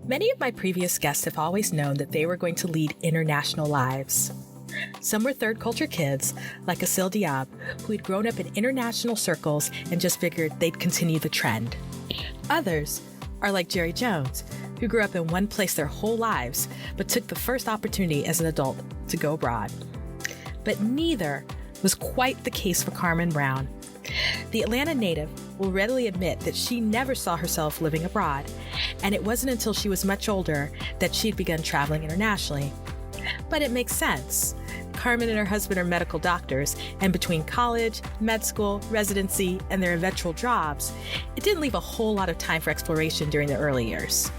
Many of my previous guests have always known that they were going to lead international lives. Some were third culture kids, like Asil Diab, who had grown up in international circles and just figured they'd continue the trend. Others are like Jerry Jones, who grew up in one place their whole lives, but took the first opportunity as an adult to go abroad. But neither was quite the case for Carmen Brown. The Atlanta native will readily admit that she never saw herself living abroad, and it wasn't until she was much older that she'd begun traveling internationally. But it makes sense. Carmen and her husband are medical doctors, and between college, med school, residency, and their eventual jobs, it didn't leave a whole lot of time for exploration during the early years.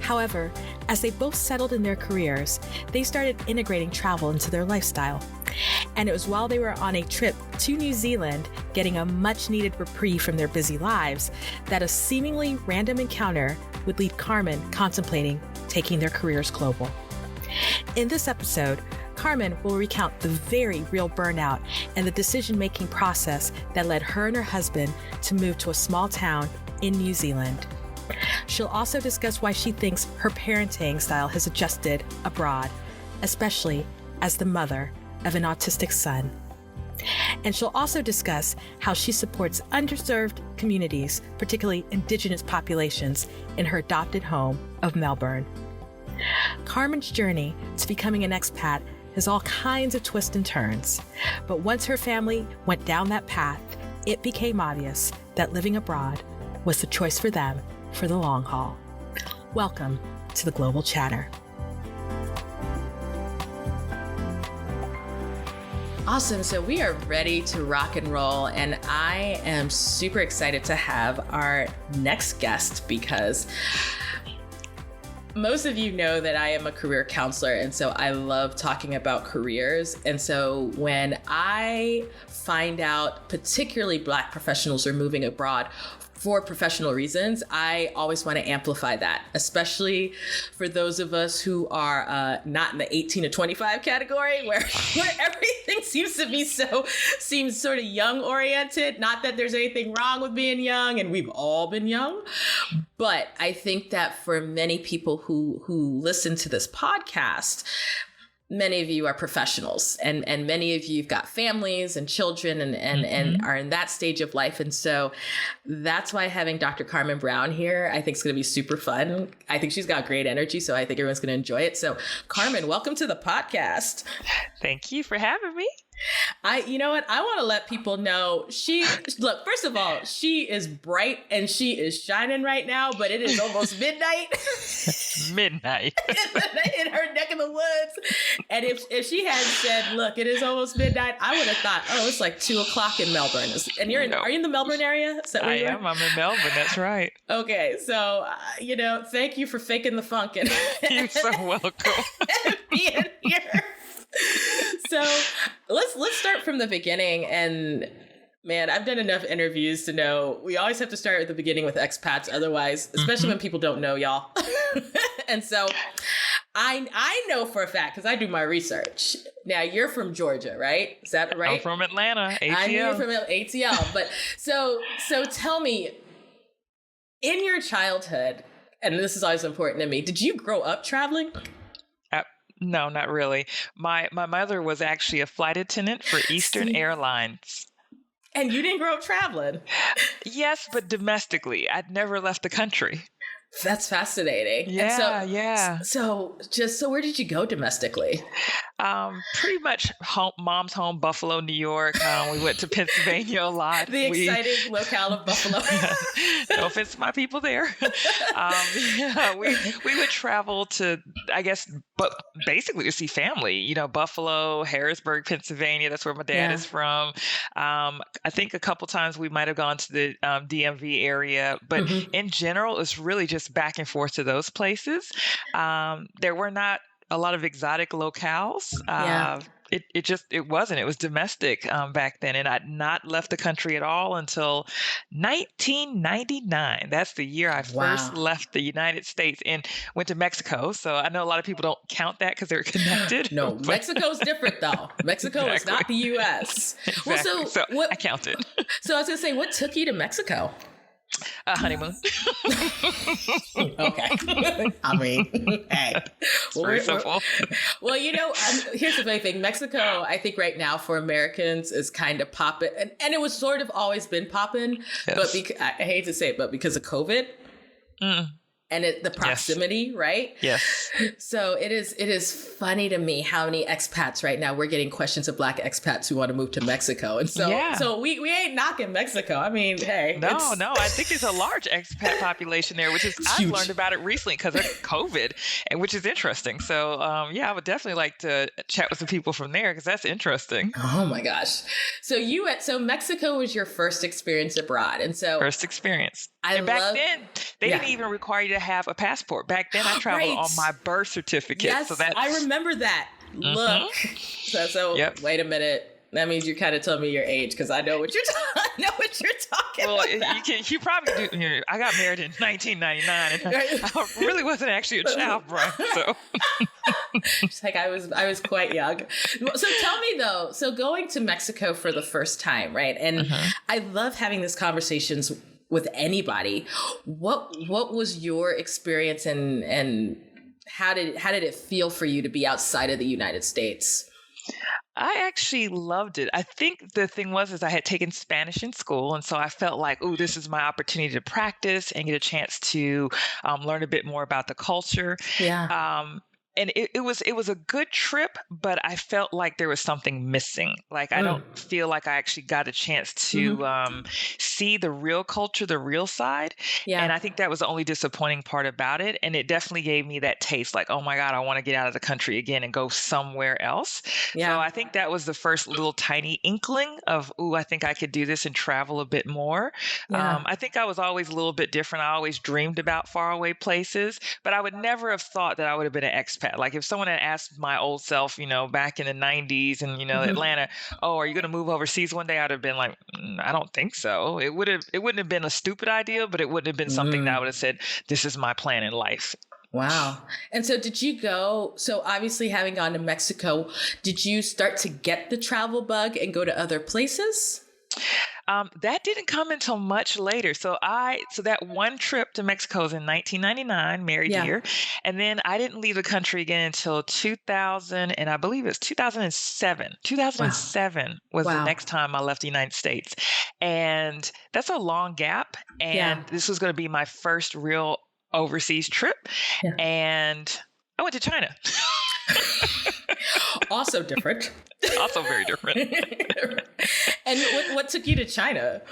However, as they both settled in their careers, they started integrating travel into their lifestyle. And it was while they were on a trip to New Zealand, getting a much-needed reprieve from their busy lives, that a seemingly random encounter would lead Carmen contemplating taking their careers global. In this episode, Carmen will recount the very real burnout and the decision-making process that led her and her husband to move to a small town in New Zealand. She'll also discuss why she thinks her parenting style has adjusted abroad, especially as the mother of an autistic son. And she'll also discuss how she supports underserved communities, particularly Indigenous populations, in her adopted home of Melbourne. Carmen's journey to becoming an expat has all kinds of twists and turns, but once her family went down that path, it became obvious that living abroad was the choice for them for the long haul. Welcome to the Global Chatter. Awesome. So we are ready to rock and roll, and I am super excited to have our next guest because most of you know that I am a career counselor, and so I love talking about careers. And so when I find out particularly Black professionals are moving abroad for professional reasons, I always want to amplify that, especially for those of us who are not in the 18 to 25 category where everything seems sort of young oriented. Not that there's anything wrong with being young, and we've all been young, but I think that for many people who listen to this podcast, many of you are professionals, and many of you have got families and children and are in that stage of life. And so that's why having Dr. Carmen Brown here, I think is going to be super fun. I think she's got great energy, so I think everyone's going to enjoy it. So Carmen, welcome to the podcast. Thank you for having me. You know what? I want to let people know look, first of all, she is bright and she is shining right now, but it is almost midnight. Midnight. in her neck of the woods. And if she had said, look, it is almost midnight, I would have thought, oh, it's like 2:00 in Melbourne. And are you in the Melbourne area? Is that where you are? I'm in Melbourne. That's right. Okay. So, thank you for faking the funk. And you're so welcome. and being here. So let's start from the beginning. And man, I've done enough interviews to know we always have to start at the beginning with expats. Otherwise, especially when people don't know y'all. And so I know for a fact, because I do my research. Now you're from Georgia, right? Is that right? I'm from Atlanta, ATL. I knew you're from ATL. But so tell me, in your childhood, and this is always important to me, did you grow up traveling? No, not really. My mother was actually a flight attendant for Eastern Airlines. And you didn't grow up traveling? Yes, but domestically. I'd never left the country. That's fascinating. Yeah. So where did you go domestically? Pretty much mom's home, Buffalo, New York. We went to Pennsylvania a lot. The exciting locale of Buffalo. No offense to my people there. We would travel to, I guess, but basically to see family. Buffalo, Harrisburg, Pennsylvania. That's where my dad is from. I think a couple times we might have gone to the DMV area, but in general, it's really just back and forth to those places. There were not a lot of exotic locales. It wasn't. It was domestic back then. And I'd not left the country at all until 1999. That's the year I first left the United States and went to Mexico. So I know a lot of people don't count that because they're connected. No, Mexico's different though. Mexico is not the U.S. Exactly. Well, so I counted. So I was going to say, what took you to Mexico? A honeymoon. Okay. I mean, hey. It's very simple. Well, here's the funny thing. Mexico, I think right now for Americans is kind of popping. And it was sort of always been popping. Yes. But I hate to say it, but because of COVID. And the proximity, yes. Right? Yes. So it is funny to me how many expats right now, we're getting questions of Black expats who want to move to Mexico. And so we ain't knocking Mexico. I mean, hey. No, I think there's a large expat population there, which is, I've learned about it recently because of COVID, and which is interesting. So I would definitely like to chat with some people from there because that's interesting. Oh my gosh. So Mexico was your first experience abroad. And so first experience. And back then, they didn't even require you to have a passport. Back then, I traveled on my birth certificate. Yes, so that's... I remember that. Look. So yep. Wait a minute. That means you kind of told me your age because I know what you're talking about. You probably do. I got married in 1999, and I really wasn't actually a child bride. So, it's like I was quite young. So tell me though. So going to Mexico for the first time, right? And I love having these conversations with anybody. What was your experience and how did it feel for you to be outside of the United States? I actually loved it. I think the thing was I had taken Spanish in school, and so I felt like, oh, this is my opportunity to practice and get a chance to learn a bit more about the culture. Yeah. And it was a good trip, but I felt like there was something missing. Like I don't feel like I actually got a chance to see the real culture, the real side. Yeah. And I think that was the only disappointing part about it. And it definitely gave me that taste like, oh my God, I want to get out of the country again and go somewhere else. Yeah. So I think that was the first little tiny inkling of, I think I could do this and travel a bit more. Yeah. I think I was always a little bit different. I always dreamed about faraway places, but I would never have thought that I would have been an expat. Like if someone had asked my old self, back in the 90s and, Atlanta, are you going to move overseas one day? I'd have been like, I don't think so. It wouldn't have been a stupid idea, but it wouldn't have been something that I would have said, this is my plan in life. Wow. And so did you go, so obviously having gone to Mexico, did you start to get the travel bug and go to other places? That didn't come until much later. So that one trip to Mexico was in 1999, married here. And then I didn't leave the country again until 2000, and I believe it's 2007. 2007 was the next time I left the United States. And that's a long gap. And this was going to be my first real overseas trip. Yeah. And I went to China. Also different. Also very different. And what took you to China?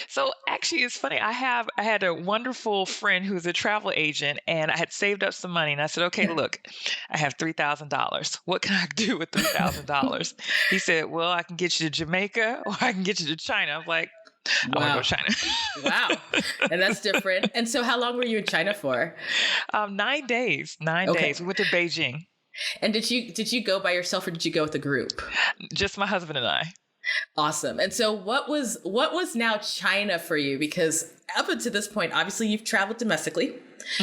So actually, it's funny. I had a wonderful friend who's a travel agent, and I had saved up some money. And I said, okay, look, I have $3,000. What can I do with $3,000? He said, well, I can get you to Jamaica or I can get you to China. I'm like, I want to go to China. Wow. And that's different. And so how long were you in China for? 9 days. 9 days. We went to Beijing. And did you go by yourself or did you go with a group? Just my husband and I. Awesome. And so what was now China for you? Because up until this point, obviously you've traveled domestically.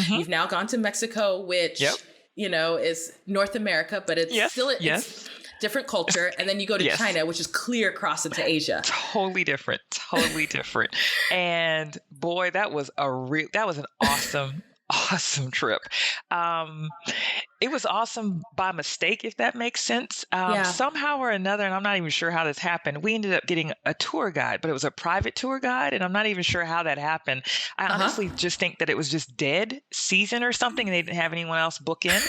You've now gone to Mexico, which, is North America, but it's still it's different culture. And then you go to China, which is clear across into Asia. Totally different. And boy, that was an awesome trip. It was awesome by mistake, if that makes sense. Somehow or another, and I'm not even sure how this happened, we ended up getting a tour guide, but it was a private tour guide, and I'm not even sure how that happened. I honestly just think that it was just dead season or something, and they didn't have anyone else book in.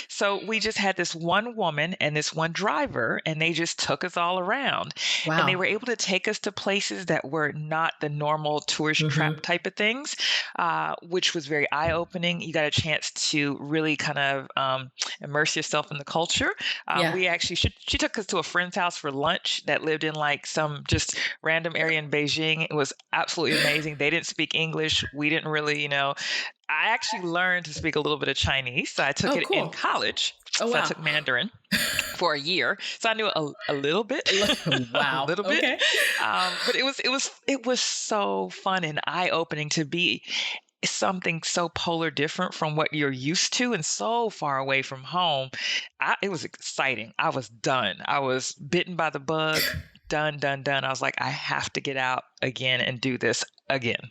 So we just had this one woman and this one driver, and they just took us all around. Wow. And they were able to take us to places that were not the normal tourist trap type of things, which was very eye-opening. You got a chance to really kind of immerse yourself in the culture. We actually, she took us to a friend's house for lunch that lived in like some just random area in Beijing. It was absolutely amazing. They didn't speak English. We didn't really, I actually learned to speak a little bit of Chinese. So I took it in college. So I took Mandarin for a year. So I knew a little bit. Wow. A little bit. Okay. But it was so fun and eye-opening to be something so polar different from what you're used to and so far away from home. It was exciting. I was done. I was bitten by the bug. Done. I was like, I have to get out again and do this again.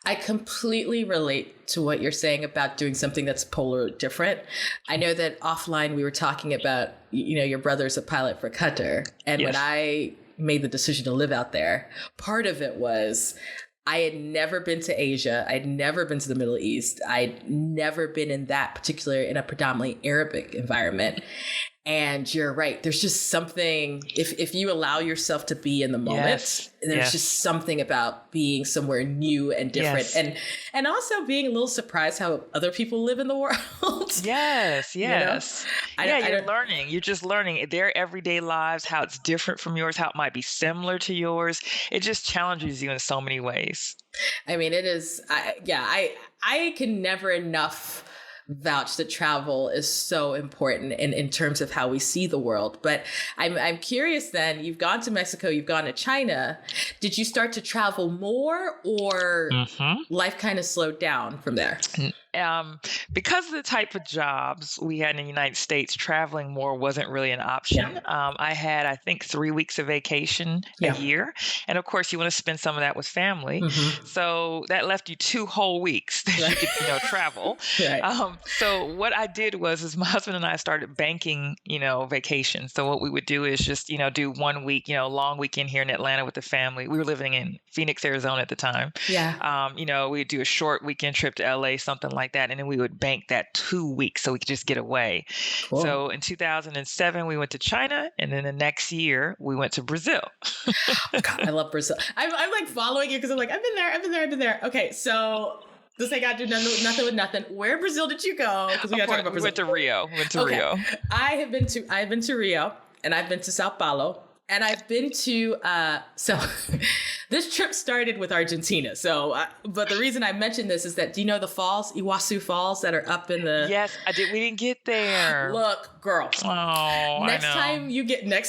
I completely relate to what you're saying about doing something that's polar different. I know that offline we were talking about, your brother's a pilot for Qatar. And Yes. when I made the decision to live out there, part of it was I had never been to Asia. I'd never been to the Middle East. I'd never been in a predominantly Arabic environment. And you're right. There's just something, if you allow yourself to be in the moment, there's just something about being somewhere new and different. And also being a little surprised how other people live in the world. Yes. You're learning. You're just learning their everyday lives, how it's different from yours, how it might be similar to yours. It just challenges you in so many ways. I mean, it is, I can never enough vouch that travel is so important in terms of how we see the world. But I'm curious then, you've gone to Mexico, you've gone to China. Did you start to travel more or life kind of slowed down from there? Because of the type of jobs we had in the United States, traveling more wasn't really an option. I had, I think, 3 weeks of vacation a year. And of course, you want to spend some of that with family. So that left you 2 whole weeks that you could, travel. So what I did was my husband and I started banking, vacation. So what we would do is just, do 1 week, long weekend here in Atlanta with the family. We were living in Phoenix, Arizona at the time. We'd do a short weekend trip to LA, something like that. And then we would bank that 2 weeks so we could just get away. Cool. So in 2007, we went to China. And then the next year we went to Brazil. God, I love Brazil. I'm like following you because I'm like, I've been there. Okay. So this I got to do nothing with nothing. Where in Brazil did you go? Because we got to talk about Brazil. We went to Rio. I've been to Rio and I've been to Sao Paulo. And I've been to, so this trip started with Argentina. So, but the reason I mentioned this is that, do you know the falls, Iguazu Falls that are up in the... Yes, I did. We didn't get there. Look, girl. Oh, next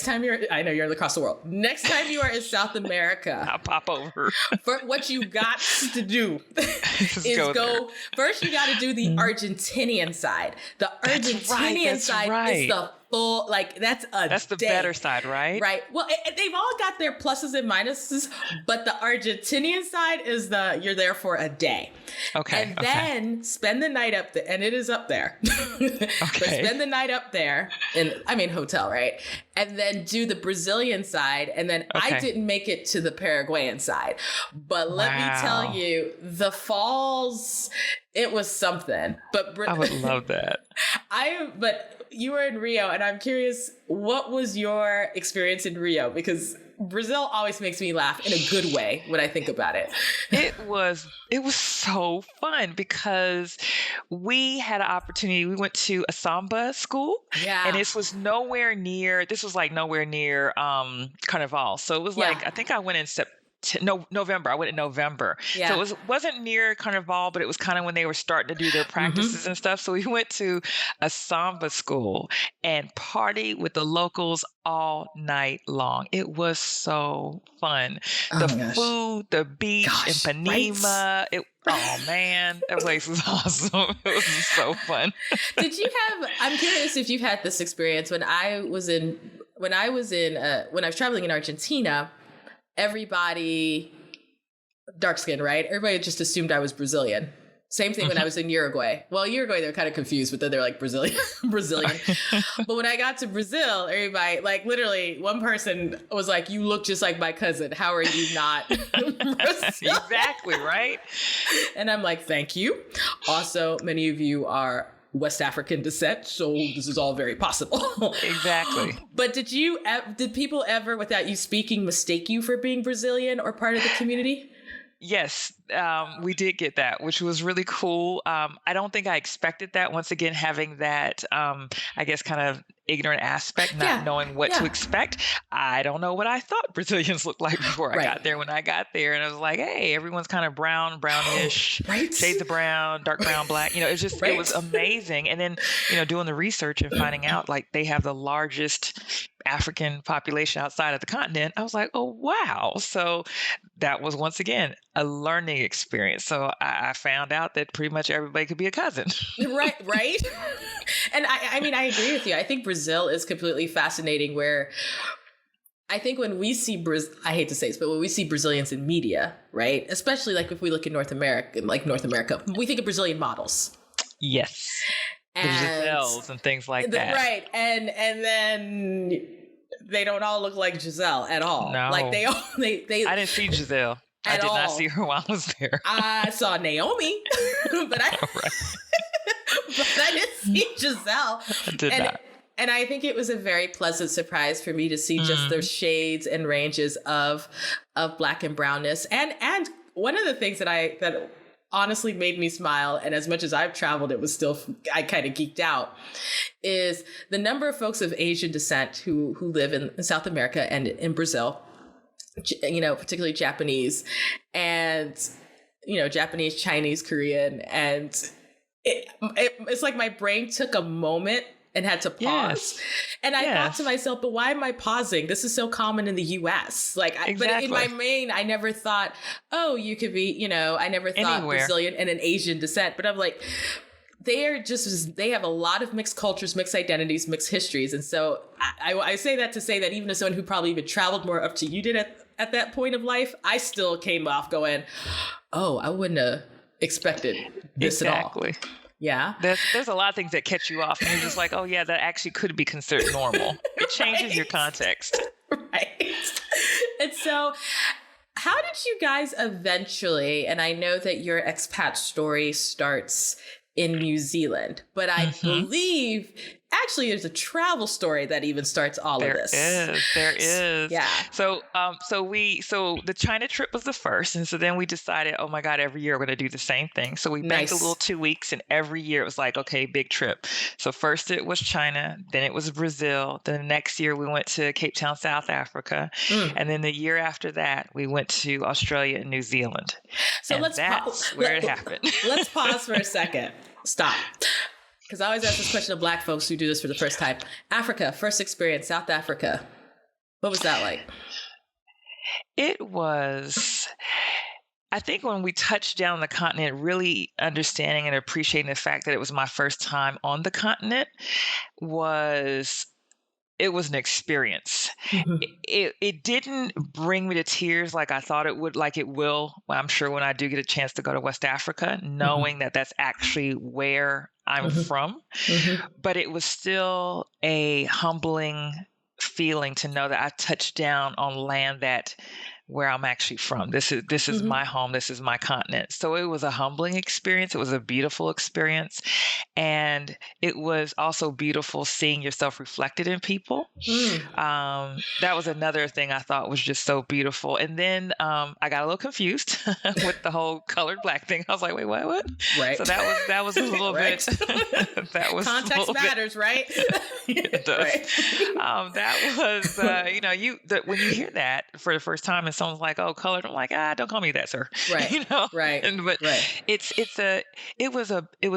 time you're, I know you're across the world. Next time you are in South America. I'll pop over. For what you got to do is go first you got to do the Argentinian side. The Argentinian side is the full, that's the day. Better side, right? Right. Well, they've all got their pluses and minuses, but the Argentinian side is you're there for a day. Okay. And then spend the night up there, and it is up there. Okay. But spend the night up there, hotel, right? And then do the Brazilian side, and then I didn't make it to the Paraguayan side. But let me tell you, the falls, it was something. But I would love that. But you were in Rio, and I'm curious, what was your experience in Rio? Because Brazil always makes me laugh in a good way when I think about it. It was so fun because we had an opportunity. We went to a samba school, and this was nowhere near Carnival. So it was I think I went in November. I went in November. Yeah. So it wasn't near Carnival, but it was kind of when they were starting to do their practices and stuff. So we went to a samba school and party with the locals all night long. It was so fun. The food, the beach in Panema. Right? Oh man, that place was awesome. It was so fun. I'm curious if you've had this experience when I was traveling in Argentina. Everybody dark skinned, right? Everybody just assumed I was Brazilian. Same thing when I was in Uruguay. Well, Uruguay, they're kind of confused, but then they're like Brazilian. But when I got to Brazil, everybody, literally one person was like, you look just like my cousin. How are you not Brazilian? Exactly, right? And I'm like, thank you. Also, many of you are West African descent, so this is all very possible. Exactly. But did people ever, without you speaking, mistake you for being Brazilian or part of the community? Yes, we did get that, which was really cool. I don't think I expected that. Once again, having that, I guess, kind of ignorant aspect, not knowing what to expect. I don't know what I thought Brazilians looked like before I got there. When I got there, and I was like, hey, everyone's kind of brownish, shades of brown, dark brown, black. It was amazing. And then, doing the research and finding out they have the largest African population outside of the continent. I was like, oh, wow. So that was, once again, a learning experience. So I found out that pretty much everybody could be a cousin. Right. And I agree with you. I think Brazil is completely fascinating where I think when we see I hate to say this, but when we see Brazilians in media, right? Especially like if we look in North America, we think of Brazilian models. Yes. And the Giselles and things like that. Right. And then they don't all look like Giselle at all. No. Like they I didn't see Giselle. I did not see her while I was there. I saw Naomi, but I didn't see Giselle. I did not. And I think it was a very pleasant surprise for me to see just those shades and ranges of Black and brownness. And one of the things that honestly made me smile, and as much as I've traveled, it was still, I kind of geeked out, is the number of folks of Asian descent who live in South America and in Brazil, particularly Japanese and, Japanese, Chinese, Korean. And it's like my brain took a moment and had to pause. Yes. And I thought to myself, but why am I pausing? This is so common in the US. Like, exactly. But in my brain, I never thought, oh, you could be, I never thought anywhere. Brazilian and an Asian descent. But I'm like, they have a lot of mixed cultures, mixed identities, mixed histories. And so I say that to say that even as someone who probably even traveled more up to you did at that point of life, I still came off going, oh, I wouldn't have expected this at all. Exactly. Yeah. There's a lot of things that catch you off and you're just like, oh yeah, that actually could be considered normal. It changes your context. Right. And so how did you guys eventually, and I know that your expat story starts in New Zealand, but I believe actually there's a travel story that even starts all of this. There is. Yeah. So the China trip was the first. And so then we decided, oh my God, every year we're going to do the same thing. So we banked a little 2 weeks and every year it was like, okay, big trip. So first it was China, then it was Brazil. Then the next year we went to Cape Town, South Africa. And then the year after that, we went to Australia and New Zealand. So that's where it happened. Let's pause for a second. Stop. Because I always ask this question of Black folks who do this for the first time. Africa, first experience, South Africa. What was that like? It was, I think when we touched down on the continent, really understanding and appreciating the fact that it was my first time on the continent it was an experience. It didn't bring me to tears like I thought it would, like it will, I'm sure, when I do get a chance to go to West Africa, knowing that that's actually where I'm from. But it was still a humbling feeling to know that I touched down on land where I'm actually from. This is my home. This is my continent. So it was a humbling experience. It was a beautiful experience. And it was also beautiful seeing yourself reflected in people. That was another thing I thought was just so beautiful. And then I got a little confused with the whole colored Black thing. I was like, wait, what? Right. So that was a little bit. That was context matters, right? It does. Right. That was when you hear that for the first time and someone's like, oh, colored, I'm like, don't call me that, sir. Right. Right. It was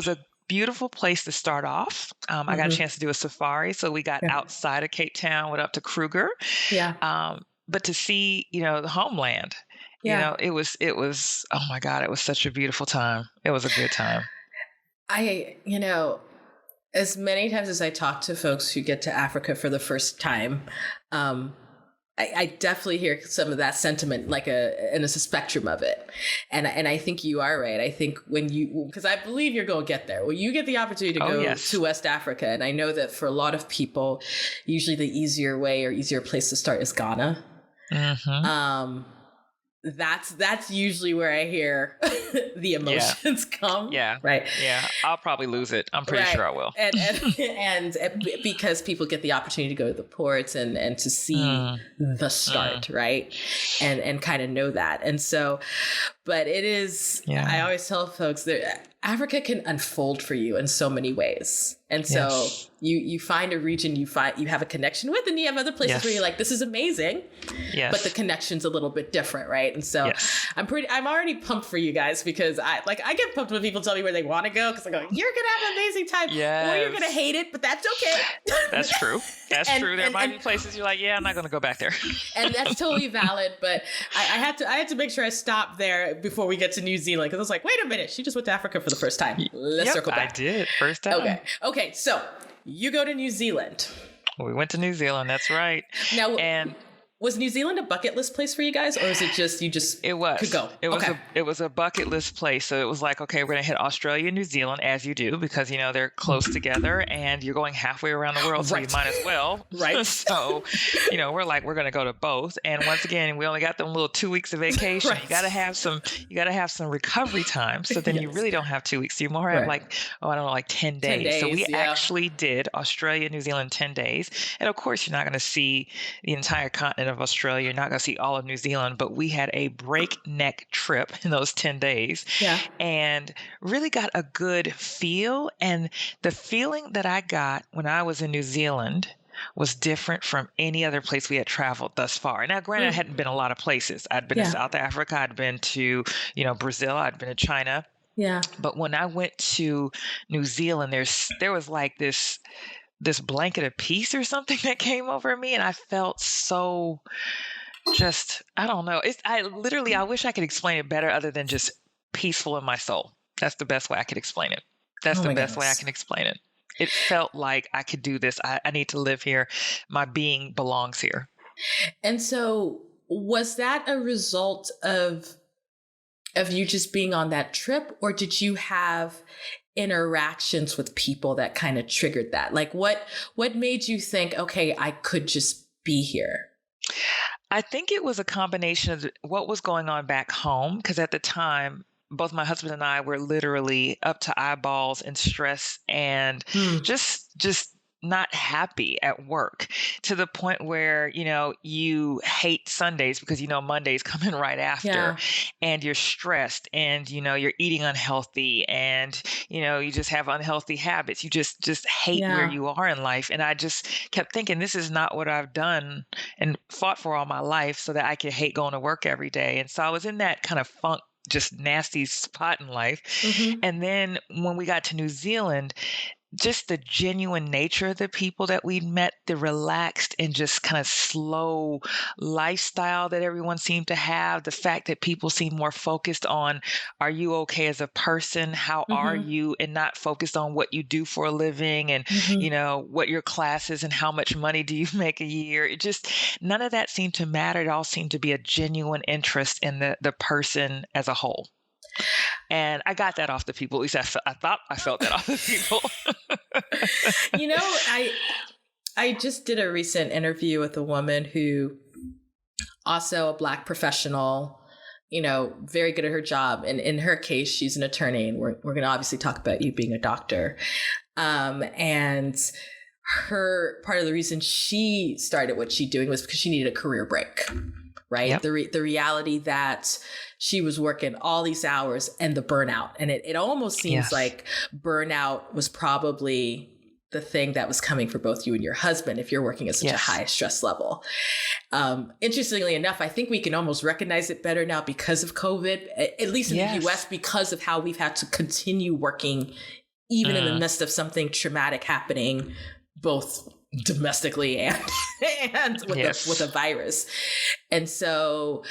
a beautiful place to start off. I got a chance to do a safari. So we got outside of Cape Town, went up to Kruger. Yeah. But to see, the homeland, it was, oh my God, it was such a beautiful time. It was a good time. As many times as I talk to folks who get to Africa for the first time, I definitely hear some of that sentiment, and it's a spectrum of it. And I think you are right. I think because I believe you're going to get there. When you get the opportunity to go to West Africa, and I know that for a lot of people, usually the easier way or easier place to start is Ghana. That's usually where I hear the emotions come. Yeah. Right. Yeah. I'll probably lose it. I'm pretty sure I will. And because people get the opportunity to go to the ports and to see the start, right? And kind of know that. And so, but it is, I always tell folks that Africa can unfold for you in so many ways. And so you find a region you have a connection with, and you have other places where you're like, this is amazing. But the connection's a little bit different, right? And so I'm already pumped for you guys, because I get pumped when people tell me where they want to go, because I go, you're gonna have an amazing time, or you're gonna hate it, but that's okay. That's true. That's true. There might be places you're like, I'm not gonna go back there. And that's totally valid. But I had to make sure I stopped there before we get to New Zealand, because I was like, wait a minute, she just went to Africa for the first time. Let's circle back. I did. First time. Okay. So you go to New Zealand. We went to New Zealand. That's right. Now, Was New Zealand a bucket list place for you guys, or is it just you just It was. could go? It was a bucket list place. So it was like, okay, we're gonna hit Australia, New Zealand, as you do, because they're close together, and you're going halfway around the world, so you might as well. Right. So, we're gonna go to both. And once again, we only got them little 2 weeks of vacation. Right. You gotta have some recovery time. So then you really don't have 2 weeks. You more have like 10 days. 10 days. So we actually did Australia, New Zealand, 10 days. And of course, you're not gonna see the entire continent of Australia. You're not going to see all of New Zealand, but we had a breakneck trip in those 10 days and really got a good feel. And the feeling that I got when I was in New Zealand was different from any other place we had traveled thus far. Now, granted, I hadn't been a lot of places. I'd been to South Africa. I'd been to, Brazil. I'd been to China. Yeah. But when I went to New Zealand, there was like this blanket of peace or something that came over me, and I felt so just, I don't know. I wish I could explain it better other than just peaceful in my soul. That's the best way I could explain it. That's the best way I can explain it. It felt like I could do this. I need to live here. My being belongs here. And so was that a result of you just being on that trip, or did you have interactions with people that kind of triggered that? Like what made you think, okay, I could just be here? I think it was a combination of what was going on back home, because at the time, both my husband and I were literally up to eyeballs in stress and just not happy at work, to the point where, you hate Sundays because, Monday's coming right after, and you're stressed, and, you're eating unhealthy, and, you just have unhealthy habits. You just hate where you are in life. And I just kept thinking, this is not what I've done and fought for all my life so that I could hate going to work every day. And so I was in that kind of funk, just nasty spot in life. And then when we got to New Zealand, just the genuine nature of the people that we'd met, the relaxed and just kind of slow lifestyle that everyone seemed to have, the fact that people seem more focused on, are you okay as a person? How are you? And not focused on what you do for a living and, what your class is and how much money do you make a year. It just, none of that seemed to matter. It all seemed to be a genuine interest in the person as a whole. And I got that off the people. At least I thought I felt that off the people. I just did a recent interview with a woman who, also a Black professional, very good at her job. And in her case, she's an attorney. And we're going to obviously talk about you being a doctor. And her, part of the reason she started what she's doing was because she needed a career break. Right. Yep. The reality that she was working all these hours and the burnout. And it almost seems like burnout was probably the thing that was coming for both you and your husband if you're working at such a high stress level. Interestingly enough, I think we can almost recognize it better now because of COVID, at least in the US, because of how we've had to continue working even in the midst of something traumatic happening, both domestically and with a virus. And so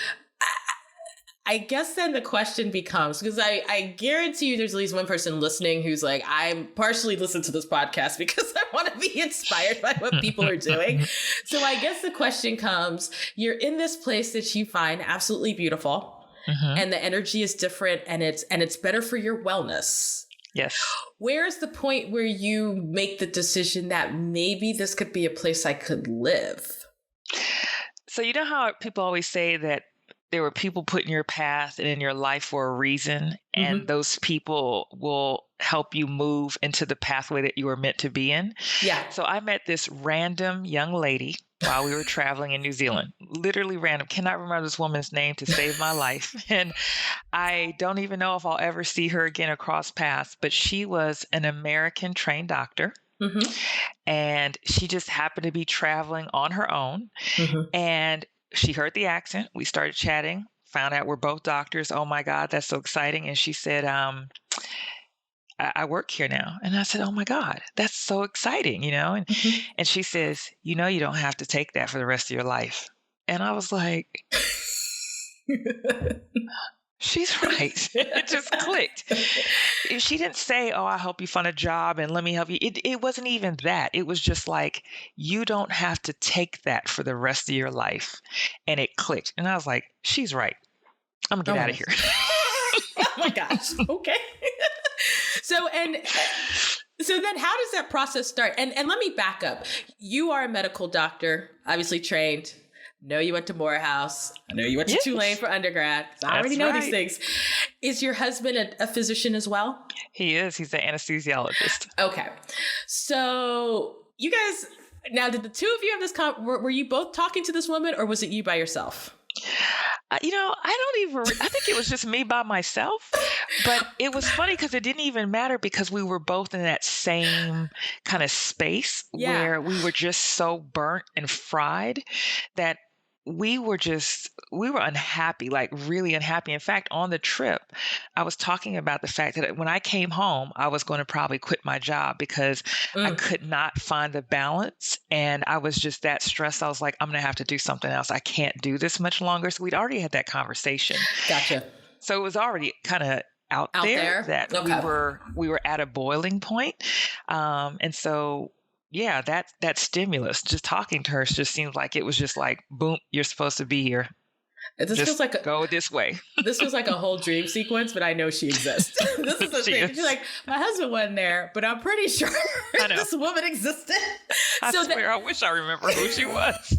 I guess then the question becomes, because I guarantee you there's at least one person listening who's like, I'm partially listening to this podcast because I want to be inspired by what people are doing. So I guess the question comes, you're in this place that you find absolutely beautiful, and the energy is different, and it's better for your wellness. Yes. Where's the point where you make the decision that maybe this could be a place I could live? So you know how people always say that there were people put in your path and in your life for a reason, and those people will help you move into the pathway that you were meant to be in? Yeah. So I met this random young lady while we were traveling in New Zealand. Literally random. Cannot remember this woman's name to save my life. And I don't even know if I'll ever see her again or cross paths, but she was an American trained doctor. And she just happened to be traveling on her own. And she heard the accent. We started chatting, found out we're both doctors. Oh my God, that's so exciting. And she said, I work here now. And I said, oh my God, that's so exciting, And, and she says, you don't have to take that for the rest of your life. And I was like, she's right. It just clicked. She didn't say, oh, I'll help you find a job and let me help you. It wasn't even that. It was just like, you don't have to take that for the rest of your life. And it clicked. And I was like, she's right. I'm gonna get out of here. Oh my gosh. Okay. So then how does that process start? And let me back up. You are a medical doctor, obviously trained. Know you went to Morehouse. I know you went to Tulane for undergrad. So I already know these things. Is your husband a physician as well? He is. He's an anesthesiologist. Okay. So you guys, now did the two of you have this, were you both talking to this woman or was it you by yourself? I think it was just me by myself, but it was funny because it didn't even matter because we were both in that same kind of space where we were just so burnt and fried that we were unhappy, like really unhappy. In fact, on the trip, I was talking about the fact that when I came home, I was going to probably quit my job because I could not find the balance. And I was just that stressed. I was like, I'm going to have to do something else. I can't do this much longer. So we'd already had that conversation. Gotcha. So it was already kind of out there that we were at a boiling point. And so yeah, that stimulus, just talking to her just seems like it was just like, boom, you're supposed to be here. This feels like go this way. This feels like a whole dream sequence, but I know she exists. This is the thing. She's like, my husband wasn't there, but I'm pretty sure this woman existed. I swear, I wish I remember who she was.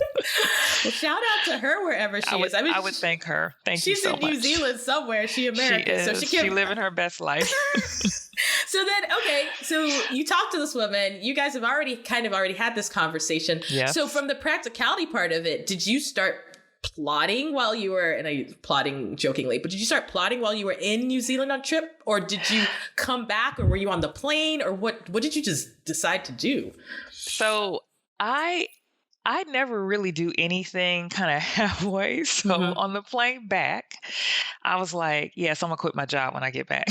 Well, shout out to her wherever she is. I would thank her. Thank you so much. She's in New Zealand somewhere. She American, so she living her best life. So you talk to this woman. You guys have already had this conversation. Yes. So from the practicality part of it, did you start plotting while you were, and I plotting jokingly, but did you start plotting while you were in New Zealand on trip, or did you come back, or were you on the plane, or what did you just decide to do? So I never really do anything kind of halfway. So on the plane back, I was like, yes, I'm gonna quit my job when I get back.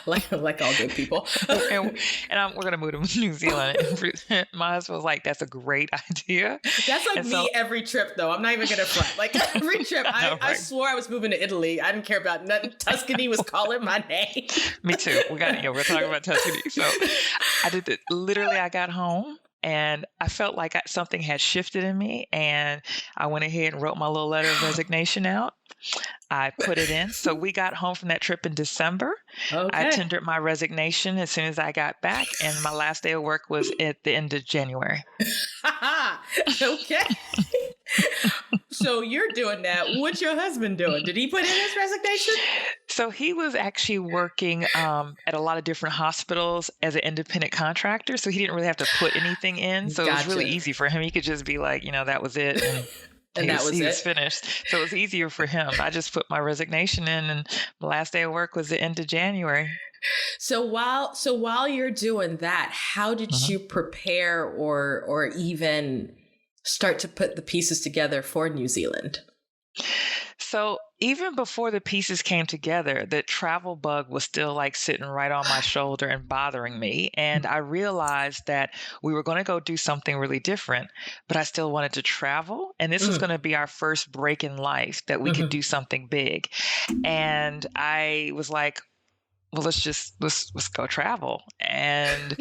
like all good people. and we're going to move to New Zealand. My husband was like, that's a great idea. That's like me every trip, though. I'm not even going to front. Like every trip, I swore I was moving to Italy. I didn't care about nothing. Tuscany was calling my name. Me too. We're talking about Tuscany. So I did it. Literally, I got home. And I felt like something had shifted in me, and I went ahead and wrote my little letter of resignation out. I put it in. So we got home from that trip in December. Okay. I tendered my resignation as soon as I got back, and my last day of work was at the end of January. Okay. So you're doing that. What's your husband doing? Did he put in his resignation? So he was actually working at a lot of different hospitals as an independent contractor. So he didn't really have to put anything in. So It was really easy for him. He could just be like, that was it. And he was finished. So it was easier for him. I just put my resignation in, and my last day of work was the end of January. So while you're doing that, how did you prepare or even start to put the pieces together for New Zealand? So even before the pieces came together, the travel bug was still like sitting right on my shoulder and bothering me. And I realized that we were going to go do something really different, but I still wanted to travel. And this was going to be our first break in life that we could do something big. And I was like, well, let's go travel. And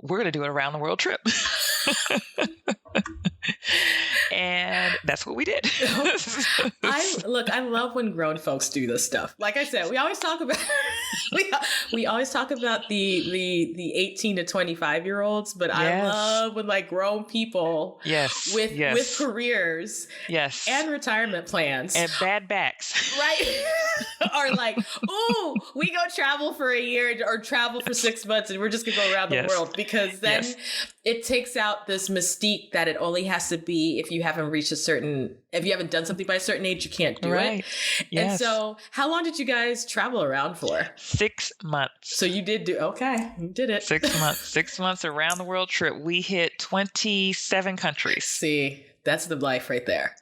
we're going to do an around the world trip. And that's what we did. I love when grown folks do this stuff. Like I said, we always talk about we always talk about the 18 to 25-year-olds, but I love when like grown people with careers and retirement plans and bad backs, right? Are like, oh, we go travel for a year or travel for 6 months and we're just gonna go around the world, because then it takes out this mystique that it only has to be if you haven't done something by a certain age, you can't do it. Yes. And so how long did you guys travel around for? 6 months. So you did you did it. 6 months. 6 months around the world trip. We hit 27 countries. See, that's the life right there.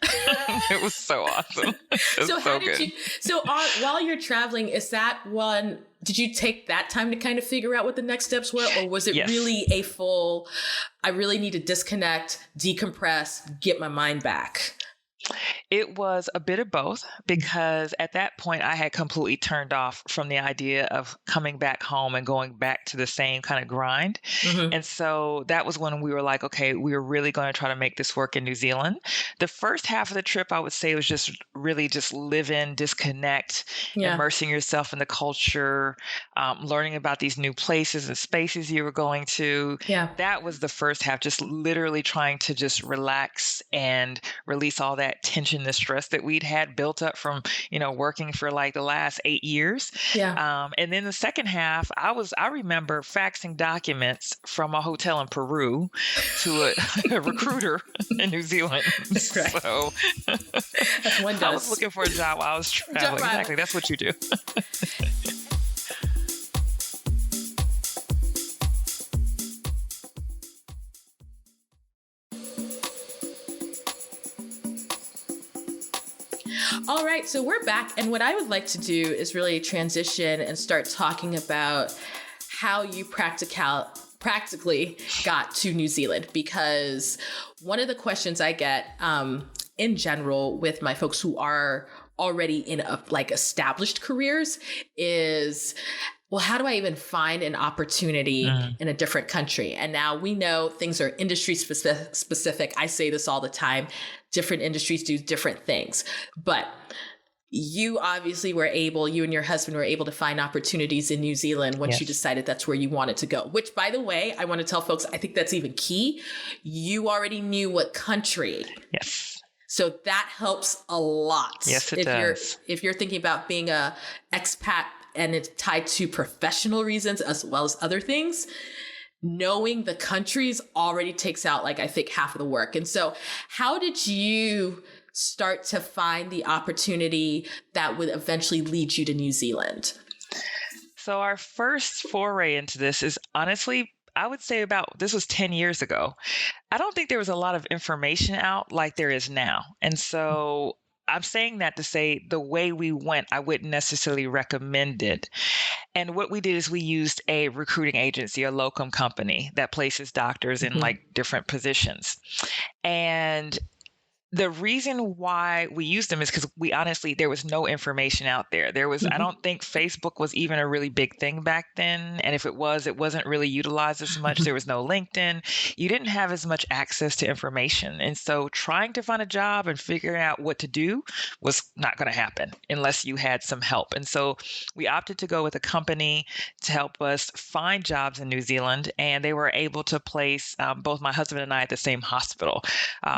It was so awesome. While you're traveling, did you take that time to kind of figure out what the next steps were? Or was it really a full, I really need to disconnect, decompress, get my mind back? It was a bit of both because at that point I had completely turned off from the idea of coming back home and going back to the same kind of grind. Mm-hmm. And so that was when we were like, okay, we're really going to try to make this work in New Zealand. The first half of the trip, I would say, was just really just live in, disconnect, Yeah. immersing yourself in the culture, learning about these new places and spaces you were going to. Yeah. That was the first half, just literally trying to just relax and release all that tension, the stress that we'd had built up from, working for like the last 8 years. Yeah. And then the second half, I remember faxing documents from a hotel in Peru to a recruiter in New Zealand. Right. So That's one does. I was looking for a job while I was traveling. Exactly. That's what you do. All right, so we're back, and what I would like to do is really transition and start talking about how you practically got to New Zealand, because one of the questions I get in general with my folks who are already in established careers is, well, how do I even find an opportunity in a different country? And now we know things are industry specific. I say this all the time. Different industries do different things. But you obviously you and your husband were able to find opportunities in New Zealand once you decided that's where you wanted to go, which, by the way, I want to tell folks, I think that's even key. You already knew what country. Yes. So that helps a lot. Yes, it does. If you're thinking about being a expat and it's tied to professional reasons as well as other things, knowing the countries already takes out, I think, half of the work. And so how did you start to find the opportunity that would eventually lead you to New Zealand? So our first foray into this is honestly, I would say this was 10 years ago. I don't think there was a lot of information out like there is now. And so I'm saying that to say the way we went, I wouldn't necessarily recommend it. And what we did is we used a recruiting agency, a locum company that places doctors in different positions. And the reason why we used them is because there was no information out there. I don't think Facebook was even a really big thing back then. And if it wasn't really utilized as much. There was no LinkedIn. You didn't have as much access to information. And so trying to find a job and figuring out what to do was not going to happen unless you had some help. And so we opted to go with a company to help us find jobs in New Zealand. And they were able to place both my husband and I at the same hospital,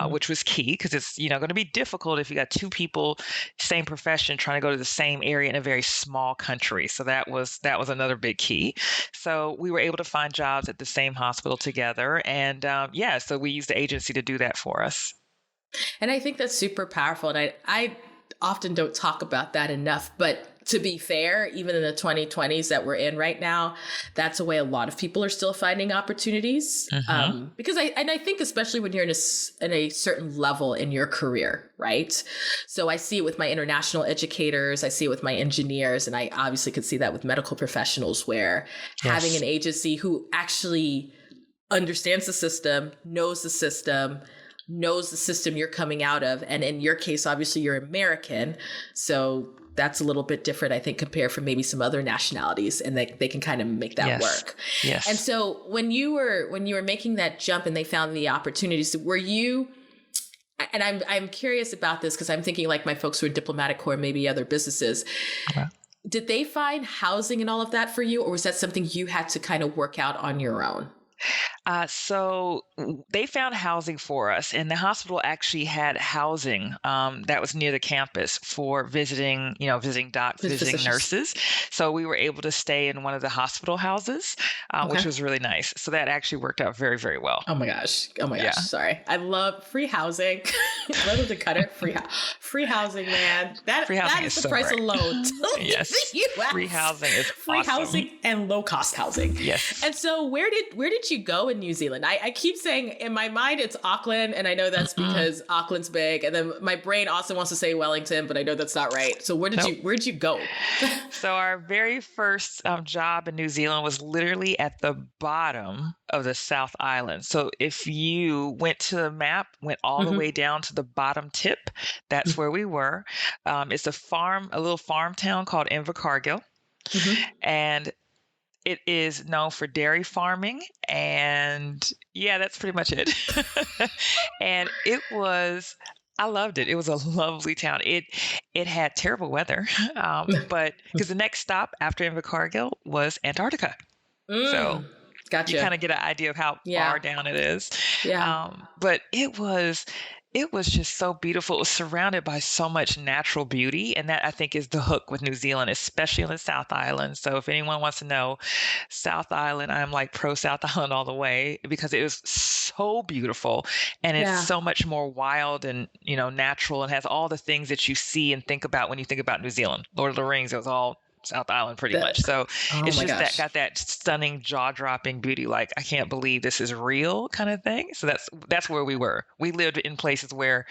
which was key because it's going to be difficult if you got two people, same profession, trying to go to the same area in a very small country. So that was another big key. So we were able to find jobs at the same hospital together, and so we used the agency to do that for us. And I think that's super powerful. And I often don't talk about that enough, but to be fair, even in the 2020s that we're in right now, that's a way a lot of people are still finding opportunities. Because I think especially when you're in a certain level in your career, right? So I see it with my international educators, I see it with my engineers, and I obviously could see that with medical professionals where having an agency who actually understands the system, knows the system you're coming out of. And in your case, obviously you're American. So that's a little bit different, I think, compared from maybe some other nationalities, and they can kind of make that work. Yes. And so when you were making that jump and they found the opportunities, were you, and I'm curious about this because I'm thinking like my folks who are diplomatic corps, maybe other businesses, did they find housing and all of that for you, or was that something you had to kind of work out on your own? So they found housing for us, and the hospital actually had housing that was near the campus for visiting docs, visiting nurses. So we were able to stay in one of the hospital houses, which was really nice. So that actually worked out very, very well. Oh my gosh. Sorry. I love free housing. Little to cut it. Free housing, man. That is the price alone. Yes. Free housing is free awesome. Housing and low cost housing. Yes. And so where did you go in New Zealand? I keep saying in my mind it's Auckland, and I know that's because Auckland's big, and then my brain also wants to say Wellington, but I know that's not right. So where'd you go? So our very first job in New Zealand was literally at the bottom of the South Island. So if you went to the map, went all the way down to the bottom tip, that's where we were. It's a little farm town called Invercargill, and it is known for dairy farming, and yeah, that's pretty much it. And I loved it. It was a lovely town. It had terrible weather, but because the next stop after Invercargill was Antarctica. So gotcha. You kind of get an idea of how far down it is. Yeah. But it was just so beautiful. It was surrounded by so much natural beauty. And that, I think, is the hook with New Zealand, especially on the South Island. So if anyone wants to know, South Island, I'm like pro South Island all the way, because it was so beautiful. And it's so much more wild and, natural, and has all the things that you see and think about when you think about New Zealand. Lord of the Rings, it was all South Island pretty much. So it's just got that stunning, jaw-dropping beauty. Like, I can't believe this is real kind of thing. So that's where we were. We lived in places where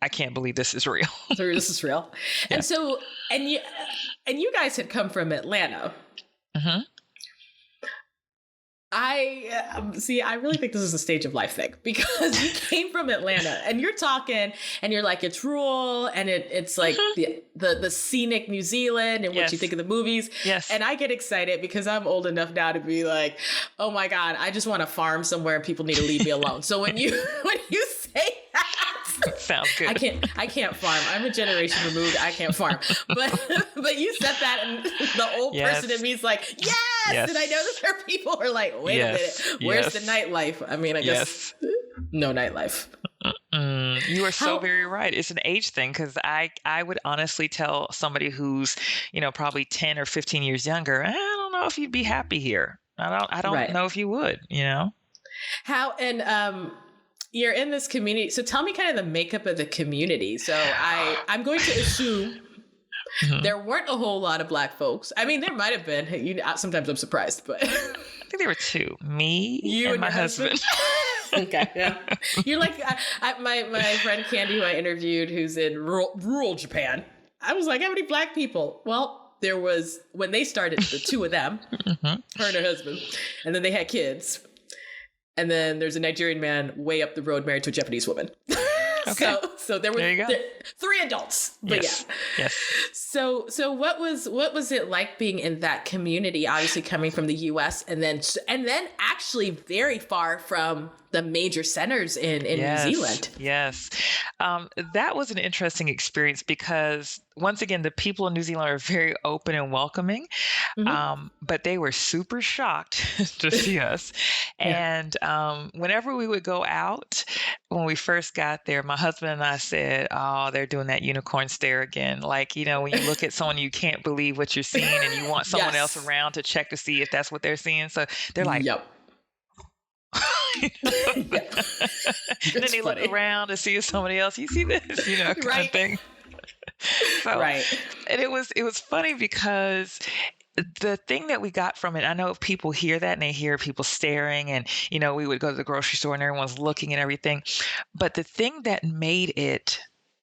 I can't believe this is real. This is real. Yeah. And so, and you guys had come from Atlanta. I really think this is a stage of life thing, because you came from Atlanta and you're talking and you're like, it's rural and it's like the scenic New Zealand and what you think of the movies. Yes. And I get excited because I'm old enough now to be like, oh my God, I just want to farm somewhere and people need to leave me alone. So when you say that, sounds good. I can't farm. I'm a generation removed. I can't farm. But you said that, and the old person in me is like, yes. And I know that there are people who are like, wait a minute, where's the nightlife? I mean, I guess no nightlife. You are so very right. It's an age thing, because I would honestly tell somebody who's, probably 10 or 15 years younger, I don't know if you'd be happy here. I don't know if you would, How, and you're in this community. So tell me kind of the makeup of the community. So I'm going to assume there weren't a whole lot of Black folks. I mean, there might have been. Sometimes I'm surprised, but I think there were two. Me, you and my husband. Okay, yeah. You're like my friend Candy, who I interviewed, who's in rural Japan. I was like, how many Black people? Well, there was, when they started, the two of them, her and her husband, and then they had kids. And then there's a Nigerian man way up the road married to a Japanese woman. Okay. So there were three adults. But yes. So what was it like being in that community, obviously coming from the US and then actually very far from the major centers in New Zealand? Yes. That was an interesting experience, because once again, the people in New Zealand are very open and welcoming, but they were super shocked to see us. And whenever we would go out, when we first got there, my husband and I said, oh, they're doing that unicorn stare again. Like, when you look at someone, you can't believe what you're seeing, and you want someone else around to check to see if that's what they're seeing. So they're like, and then they look around to see if somebody else, you see this, kind of thing. So, and it was funny, because the thing that we got from it, I know people hear that and they hear people staring, and, we would go to the grocery store and everyone's looking and everything. But the thing that made it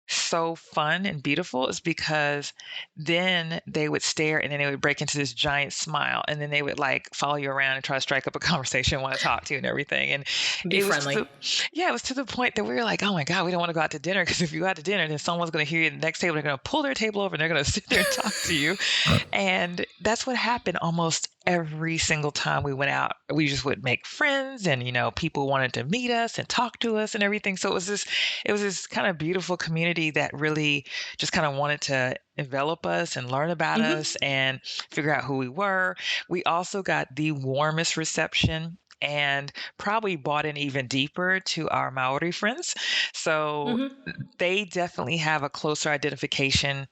so fun and beautiful is because then they would stare, and then they would break into this giant smile, and then they would like follow you around and try to strike up a conversation, want to talk to you and everything. And be friendly. It was to the point that we were like, oh my God, we don't want to go out to dinner, because if you go out to dinner, then someone's going to hear you at the next table. They're going to pull their table over and they're going to sit there and talk to you. And that's what happened almost every single time we went out. We just would make friends, and people wanted to meet us and talk to us and everything. So it was this kind of beautiful community that really just kind of wanted to envelop us and learn about us and figure out who we were. We also got the warmest reception, and probably bought in even deeper to our Maori friends. So they definitely have a closer identification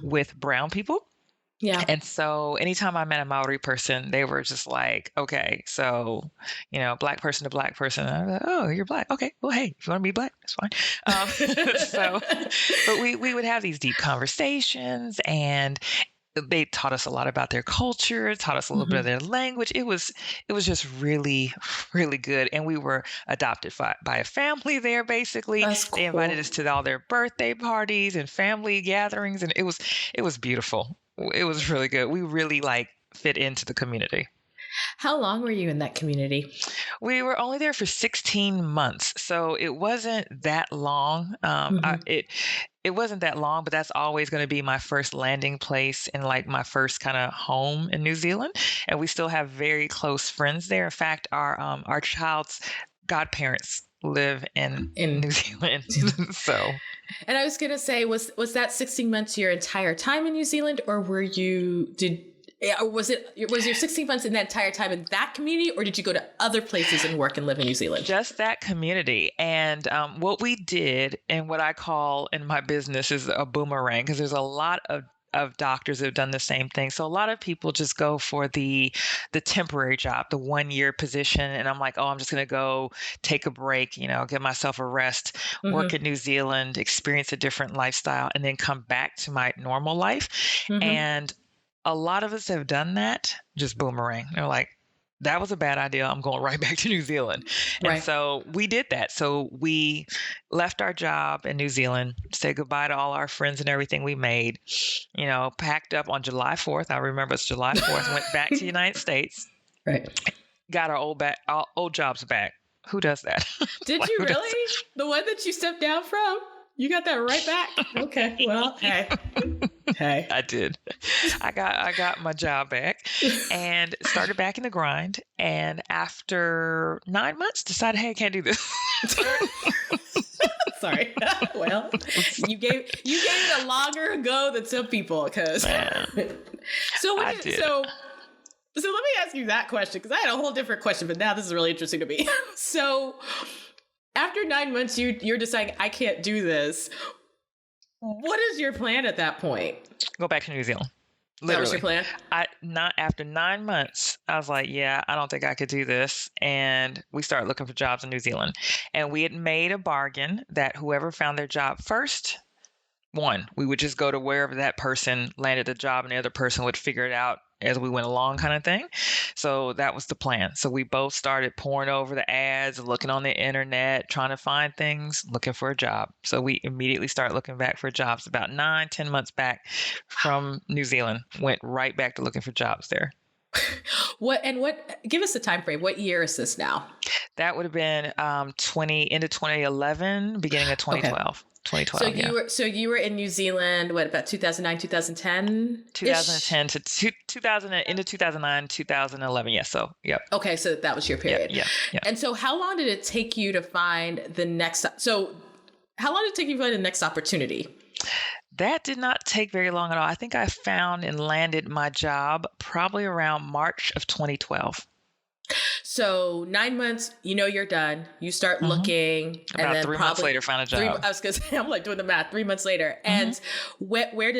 with brown people. Yeah. And so anytime I met a Maori person, they were just like, okay, so, Black person to Black person. I was like, oh, you're Black. Okay, well, hey, if you want to be Black, that's fine. But we would have these deep conversations, and they taught us a lot about their culture, taught us a little bit of Mhm. their language. It was just really, really good. And we were adopted by a family there, basically. That's They invited cool. us to all their birthday parties and family gatherings, and it was beautiful. It was really good. We really like fit into the community. How long were you in that community? We were only there for 16 months, so it wasn't that long. Mhm. It wasn't that long, but that's always going to be my first landing place and like my first kind of home in New Zealand. And we still have very close friends there. In fact, our child's godparents live in In New Zealand. So And I was gonna say, was that 16 months your entire time in New Zealand, or or was your 16 months in that entire time in that community, or did you go to other places and work and live in New Zealand? just that community. And what we did, and what I call in my business is a boomerang, because there's a lot of doctors that have done the same thing. So a lot of people just go for the temporary job, the 1 year position, and I'm like, oh, I'm just going to go take a break, give myself a rest, work Mm-hmm. in New Zealand, experience a different lifestyle, and then come back to my normal life. Mm-hmm. And a lot of us have done that, just boomerang. They're like, that was a bad idea. I'm going right back to New Zealand. And Right. so we did that. So we left our job in New Zealand, said goodbye to all our friends and everything we made, packed up on July 4th. I remember it's July 4th, went back to the United States, Right. got our old jobs back. Who does that? Did Like, you who does really? The one that you stepped down from? You got that right back? Okay. Well, hey. Hey. I did. I got my job back and started back in the grind. And after 9 months, decided, hey, I can't do this. Sorry. Well, you gave it a longer go than some people, because Man, so I when did. so let me ask you that question, because I had a whole different question, but now this is really interesting to me. So after 9 months, you're deciding, I can't do this. What is your plan at that point? Go back to New Zealand. That was Literally. your plan? After 9 months, I was like, yeah, I don't think I could do this. And we started looking for jobs in New Zealand. And we had made a bargain that whoever found their job first won. We would just go to wherever that person landed a job, and the other person would figure it out as we went along, kind of thing. So that was the plan. So we both started pouring over the ads, looking on the internet, trying to find things, looking for a job. So we immediately started looking back for jobs. About 9-10 months back from New Zealand, went right back to looking for jobs there. Give us the time frame. What year is this now? That would have been into 2011, beginning of 2012. 2012, yeah. So you were in New Zealand, what, about 2009, 2010? 2010 to 2000, into 2009, 2011. Yeah. So, yep. Okay. So that was your period. Yeah. And so how long did it take you to find the next opportunity? That did not take very long at all. I think I found and landed my job probably around March of 2012. So 9 months, you're done. You start looking, About and then 3 months later, found a job. I was gonna say, I'm like doing the math. 3 months later, and where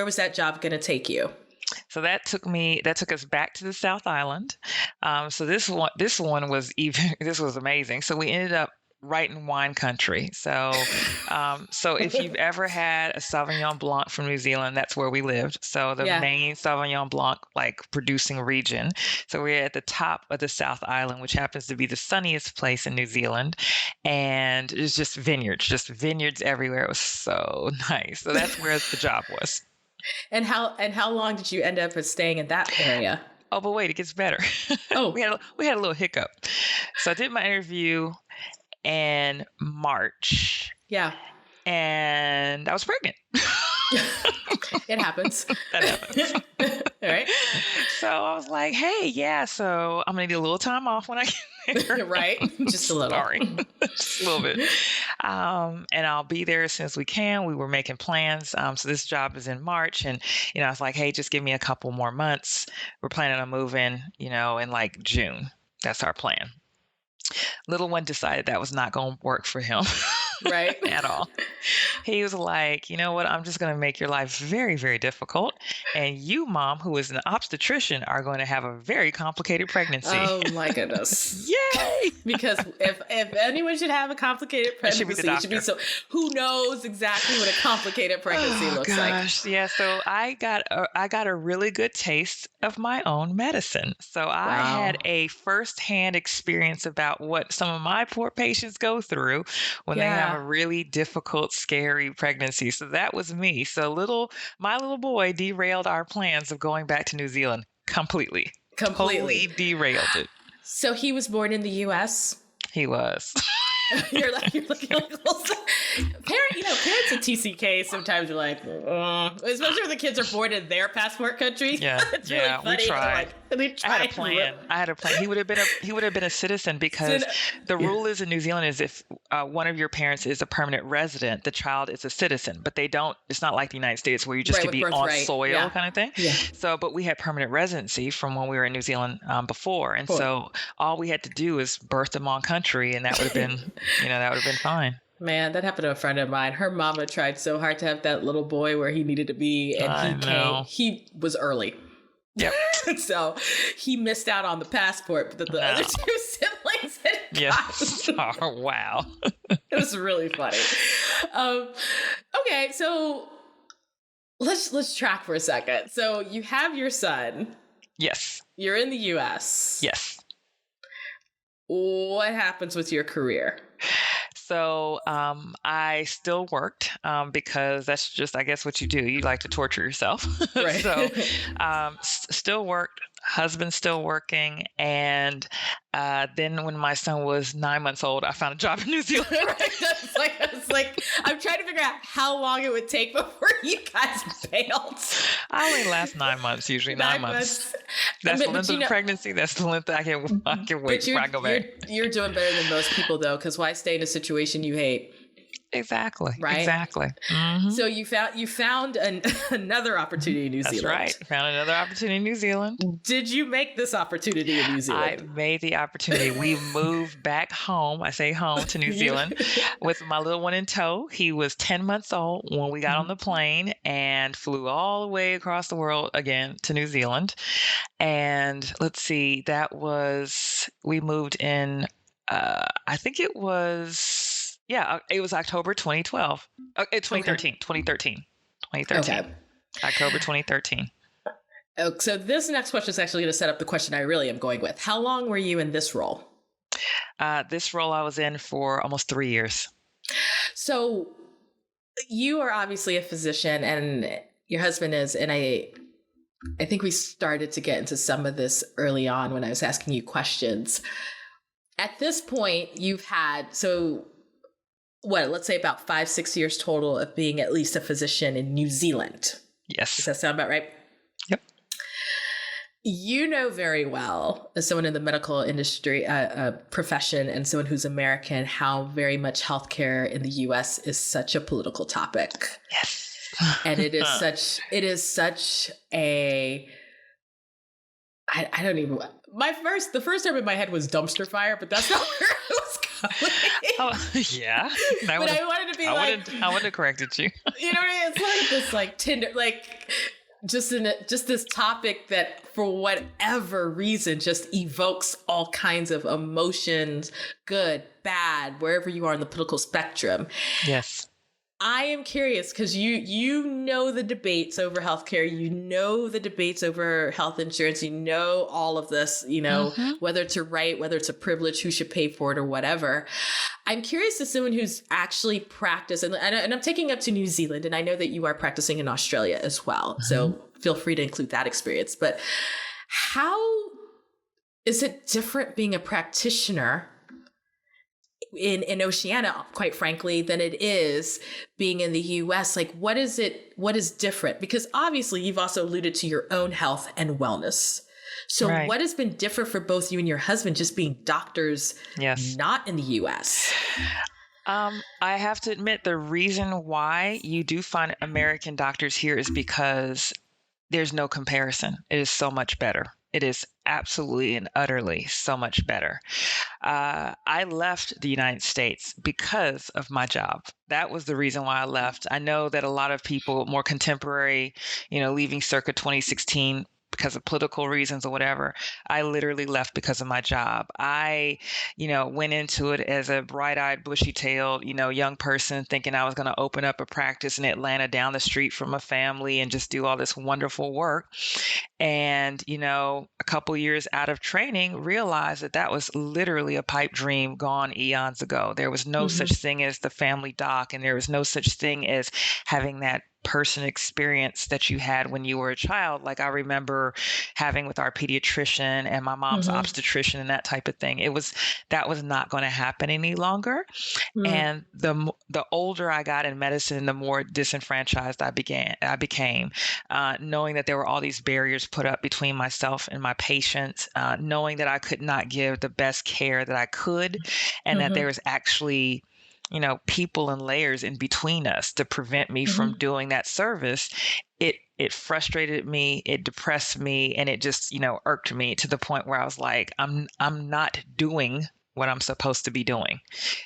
was that job gonna take you? So that took us back to the South Island. So this one was this was amazing. So we ended up right in wine country. So if you've ever had a Sauvignon Blanc from New Zealand, that's where we lived. So the main Sauvignon Blanc producing region. So we're at the top of the South Island, which happens to be the sunniest place in New Zealand. And it's just vineyards everywhere. It was so nice. So that's where the job was. And how long did you end up staying in that area? Oh, but wait, it gets better. Oh, we had a little hiccup. So I did my interview in March. Yeah. And I was pregnant. It happens. That happens. All right. So I was like, hey, yeah, so I'm going to need a little time off when I get there. Right. Just a little. Sorry. Just a little bit. And I'll be there as soon as we can. We were making plans. So this job is in March. And, I was like, hey, just give me a couple more months. We're planning on moving, in like June. That's our plan. Little one decided that was not going to work for him. Right. at all. He was like, you know what? I'm just going to make your life very, very difficult. And you, mom, who is an obstetrician, are going to have a very complicated pregnancy. Oh my goodness. Yay! Because if anyone should have a complicated It should be pregnancy, the it should be doctor. who knows exactly what a complicated pregnancy looks like. Yeah, so I got a really good taste of my own medicine. So I had a firsthand experience about what some of my poor patients go through when they have a really difficult, scary pregnancy. So that was me. So my little boy derailed our plans of going back to New Zealand completely. Totally derailed it. So he was born in the U.S.? He was. You're looking like parents at TCK sometimes are like, especially when the kids are born in their passport country. Yeah, it's really funny. we tried. I had a plan. He would have been a citizen because the rule is in New Zealand is if one of your parents is a permanent resident, the child is a citizen. But they don't. It's not like the United States where you just could be on soil kind of thing. Yeah. So, but we had permanent residency from when we were in New Zealand before, and so all we had to do is birth them on country, and that would have been, that would have been fine. Man, that happened to a friend of mine. Her mama tried so hard to have that little boy where he needed to be, and he was early. Yep. So he missed out on the passport that the other two siblings had gotten. Yes. Oh, wow. It was really funny. Okay, so let's track for a second. So you have your son. Yes. You're in the U.S. Yes. What happens with your career? So I still worked because that's just, I guess, what you do. You like to torture yourself. Right. So still worked, husband still working. And then when my son was 9 months old, I found a job in New Zealand. It's like, I'm trying to figure out how long it would take before you guys bailed. I only last 9 months, usually 9 months. That's the length of the pregnancy. That's the length I can wait before I go back. You're doing better than most people, though, because why stay in a situation you hate? Exactly. Right. Exactly. Mm-hmm. So you found another opportunity in New Zealand. That's right. Found another opportunity in New Zealand. Did you make this opportunity in New Zealand? I made the opportunity. We moved back home. I say home to New Zealand with my little one in tow. He was 10 months old when we got on the plane and flew all the way across the world again to New Zealand. And let's see, we moved in, I think it was October 2012. 2013. Okay. October 2013. Oh, so this next question is actually going to set up the question I really am going with. How long were you in this role? This role I was in for almost 3 years. So you are obviously a physician and your husband is, and I think we started to get into some of this early on when I was asking you questions. At this point, you've had, let's say about 5-6 years total of being at least a physician in New Zealand. Yes. Does that sound about right? Yep. You know very well, as someone in the medical industry profession and someone who's American, how very much healthcare in the U.S. is such a political topic. Yes. And it is such a, I don't even, the first term in my head was dumpster fire, but that's not where I was going. Oh, yeah. I wanted to be I wouldn't have corrected you. You know what I mean? It's like this Tinder, just this topic that for whatever reason just evokes all kinds of emotions, good, bad, wherever you are on the political spectrum. Yes. I am curious because you know the debates over healthcare, you know the debates over health insurance, you know all of this, whether it's a right, whether it's a privilege, who should pay for it or whatever. I'm curious as someone who's actually practiced, and I'm taking up to New Zealand, and I know that you are practicing in Australia as well. Mm-hmm. So feel free to include that experience. But how is it different being a practitioner in Oceania, quite frankly, than it is being in the US? Like, what is different? Because obviously you've also alluded to your own health and wellness. So right. What has been different for both you and your husband just being doctors, not in the US? I have to admit the reason why you do find American doctors here is because there's no comparison. It is so much better. It is absolutely and utterly so much better. I left the United States because of my job. That was the reason why I left. I know that a lot of people, more contemporary, leaving circa 2016 because of political reasons or whatever. I literally left because of my job. I, went into it as a bright-eyed, bushy-tailed, young person thinking I was going to open up a practice in Atlanta down the street from a family and just do all this wonderful work. And, a couple years out of training, realized that that was literally a pipe dream gone eons ago. There was no such thing as the family doc, and there was no such thing as having that person experience that you had when you were a child. Like I remember having with our pediatrician and my mom's obstetrician and that type of thing. That was not going to happen any longer. And the older I got in medicine, the more disenfranchised I became, knowing that there were all these barriers put up between myself and my patients, knowing that I could not give the best care that I could, and that there was actually people and layers in between us to prevent me from doing that service. It frustrated me, it depressed me, and it just, irked me to the point where I was like, I'm not doing what I'm supposed to be doing.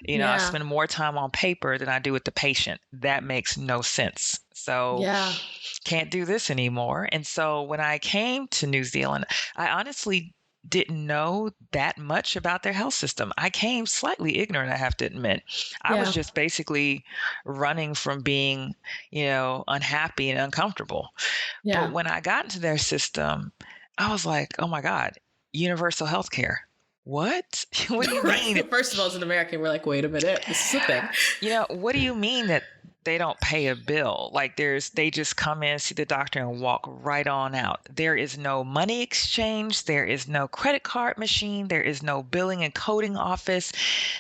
I spend more time on paper than I do with the patient. That makes no sense. So can't do this anymore. And so when I came to New Zealand, I honestly didn't know that much about their health system. I came slightly ignorant, I have to admit. I was just basically running from being, unhappy and uncomfortable. But when I got into their system, I was like, oh my God, universal health care. What? What do you mean? First of all, as an American, we're like, wait a minute, this is a thing. What do you mean that they don't pay a bill? Like they just come in, see the doctor, and walk right on out. There is no money exchange. There is no credit card machine. There is no billing and coding office.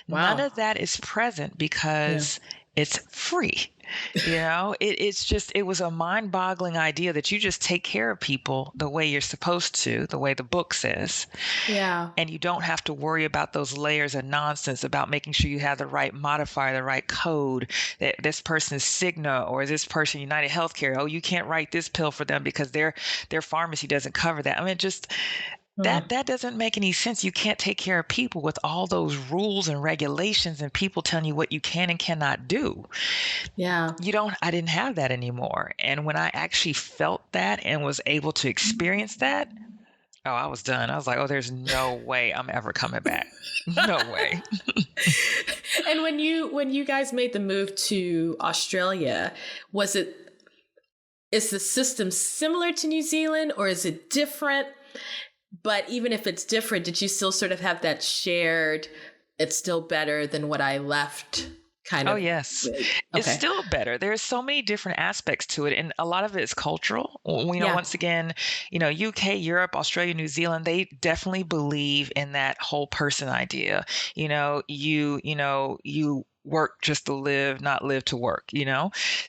Wow. None of that is present because it's free. It was a mind-boggling idea that you just take care of people the way you're supposed to, the way the book says. Yeah. And you don't have to worry about those layers of nonsense about making sure you have the right modifier, the right code, that this person is Cigna or this person United Healthcare. Oh, you can't write this pill for them because their pharmacy doesn't cover that. I mean, just that doesn't make any sense. You can't take care of people with all those rules and regulations and people telling you what you can and cannot do. Yeah. I didn't have that anymore. And when I actually felt that and was able to experience that, I was done. I was like, there's no way I'm ever coming back. No way. And when you guys made the move to Australia, is the system similar to New Zealand or is it different? But even if it's different, did you still sort of have that shared, it's still better than what I left kind of? Oh, yes. Okay. It's still better. There's so many different aspects to it. And a lot of it is cultural. Once again, UK, Europe, Australia, New Zealand, they definitely believe in that whole person idea. You work just to live, not live to work,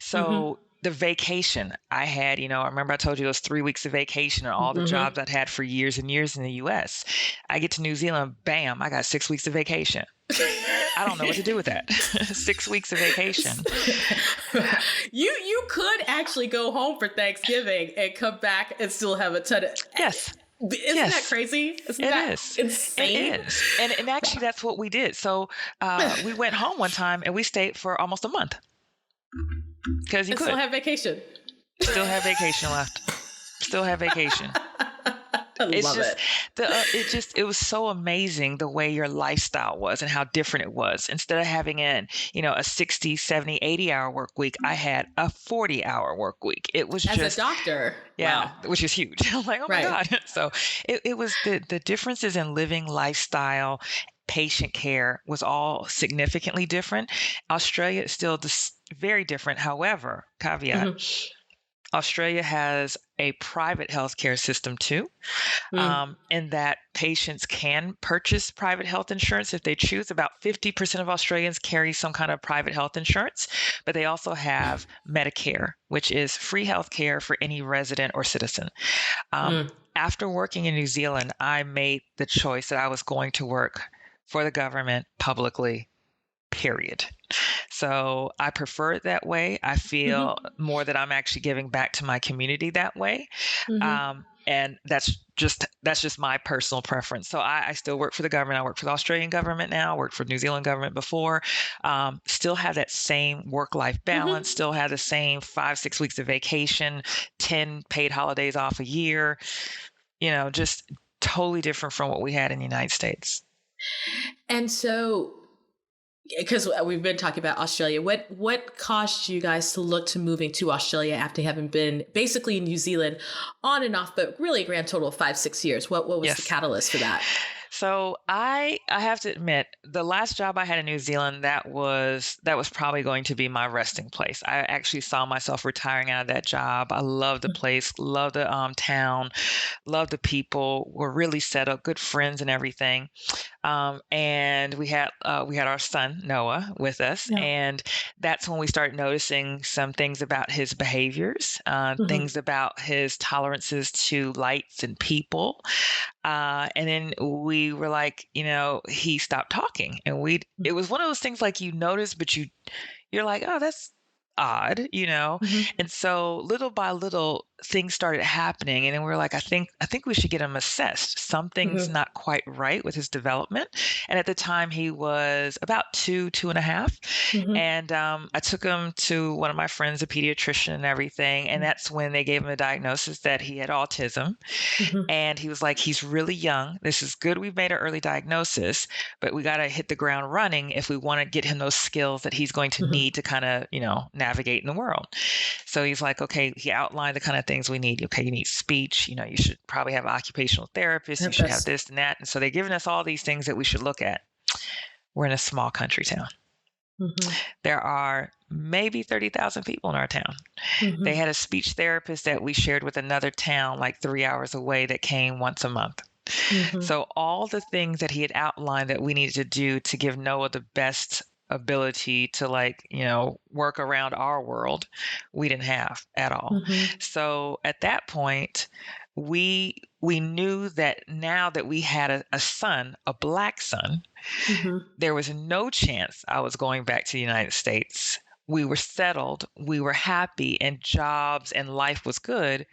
So the vacation I had, I remember I told you those 3 weeks of vacation and all the jobs I'd had for years and years in the US. I get to New Zealand, bam, I got 6 weeks of vacation. I don't know what to do with that. 6 weeks of vacation. You could actually go home for Thanksgiving and come back and still have a ton of... Yes. Isn't that crazy? Isn't that insane? It is. And actually that's what we did. So we went home one time and we stayed for almost a month. Because you could. Still have vacation. Still have vacation left. Still have vacation. It was so amazing the way your lifestyle was and how different it was. Instead of having a 60, 70, 80-hour work week, I had a 40-hour work week. It was as a doctor. Yeah, wow. Which is huge. I'm like, oh my God. So it was the differences in living lifestyle, patient care was all significantly different. Australia is still very different. However, caveat, Australia has a private healthcare system too, in that patients can purchase private health insurance if they choose. About 50% of Australians carry some kind of private health insurance, but they also have Medicare, which is free healthcare for any resident or citizen. After working in New Zealand, I made the choice that I was going to work for the government publicly, period. So I prefer it that way. I feel more that I'm actually giving back to my community that way. And that's just my personal preference. So I still work for the government. I work for the Australian government now. I worked for the New Zealand government before. Still have that same work-life balance. Still have the same 5-6 weeks of vacation, 10 paid holidays off a year. Just totally different from what we had in the United States. And so, because we've been talking about Australia, what caused you guys to look to moving to Australia after having been basically in New Zealand on and off, but really a grand total of 5-6 years? What was the catalyst for that? So I have to admit, the last job I had in New Zealand, that was probably going to be my resting place. I actually saw myself retiring out of that job. I loved the place, loved the town, loved the people. Were really settled, good friends and everything. And we had our son Noah with us, and that's when we started noticing some things about his behaviors, things about his tolerances to lights and people. And then we were like, he stopped talking, and it was one of those things like you notice, but you're like, oh, that's odd, And so little by little things started happening, and then we were like, I think we should get him assessed. Something's not quite right with his development. And at the time he was about 2.5. And I took him to one of my friends, a pediatrician and everything, and that's when they gave him a diagnosis that he had autism. And he was like, he's really young. This is good. We've made an early diagnosis, but we got to hit the ground running if we want to get him those skills that he's going to need to kind of, navigate in the world. So he's like, okay, he outlined the kind of things we need. Okay, you need speech. You should probably have an occupational therapist. You should have this and that. And so they're giving us all these things that we should look at. We're in a small country town. There are maybe 30,000 people in our town. They had a speech therapist that we shared with another town like 3 hours away that came once a month. So all the things that he had outlined that we needed to do to give Noah the best ability to work around our world, we didn't have at all. So at that point, we knew that now that we had a son, a Black son, there was no chance I was going back to the United States. We were settled, we were happy, and jobs and life was good.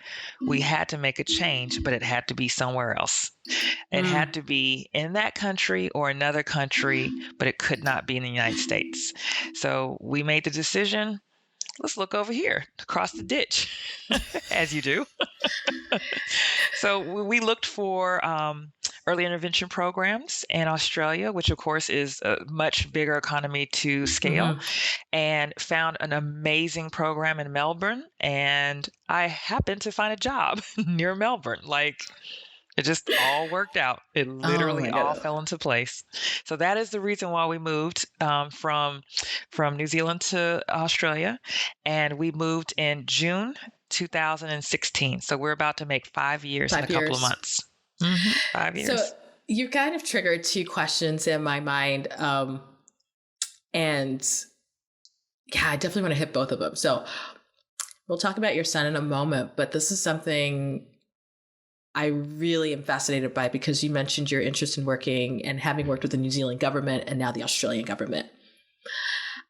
We had to make a change, but it had to be somewhere else. It had to be in that country or another country, but it could not be in the United States. So we made the decision, let's look over here, across the ditch, as you do. So we looked for early intervention programs in Australia, which of course is a much bigger economy to scale, and found an amazing program in Melbourne. And I happened to find a job near Melbourne. It just all worked out. It literally all fell into place. So that is the reason why we moved from New Zealand to Australia. And we moved in June 2016. So we're about to make 5 years in a couple of months. 5 years. So you kind of triggered two questions in my mind. And I definitely want to hit both of them. So we'll talk about your son in a moment, but this is something I really am fascinated by because you mentioned your interest in working and having worked with the New Zealand government and now the Australian government.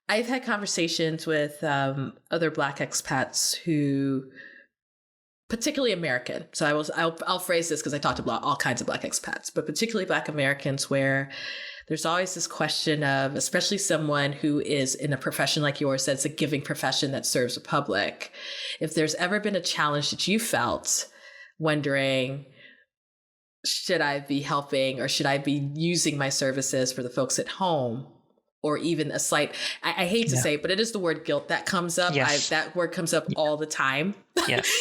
I've had conversations with other Black expats who, particularly American. So I'll phrase this because I talked about all kinds of Black expats, but particularly Black Americans, where there's always this question of, especially someone who is in a profession like yours, that's a giving profession that serves the public. If there's ever been a challenge that you felt, wondering, should I be helping or should I be using my services for the folks at home? Or even a slight, I hate to say it, but it is the word guilt that comes up. That word comes up all the time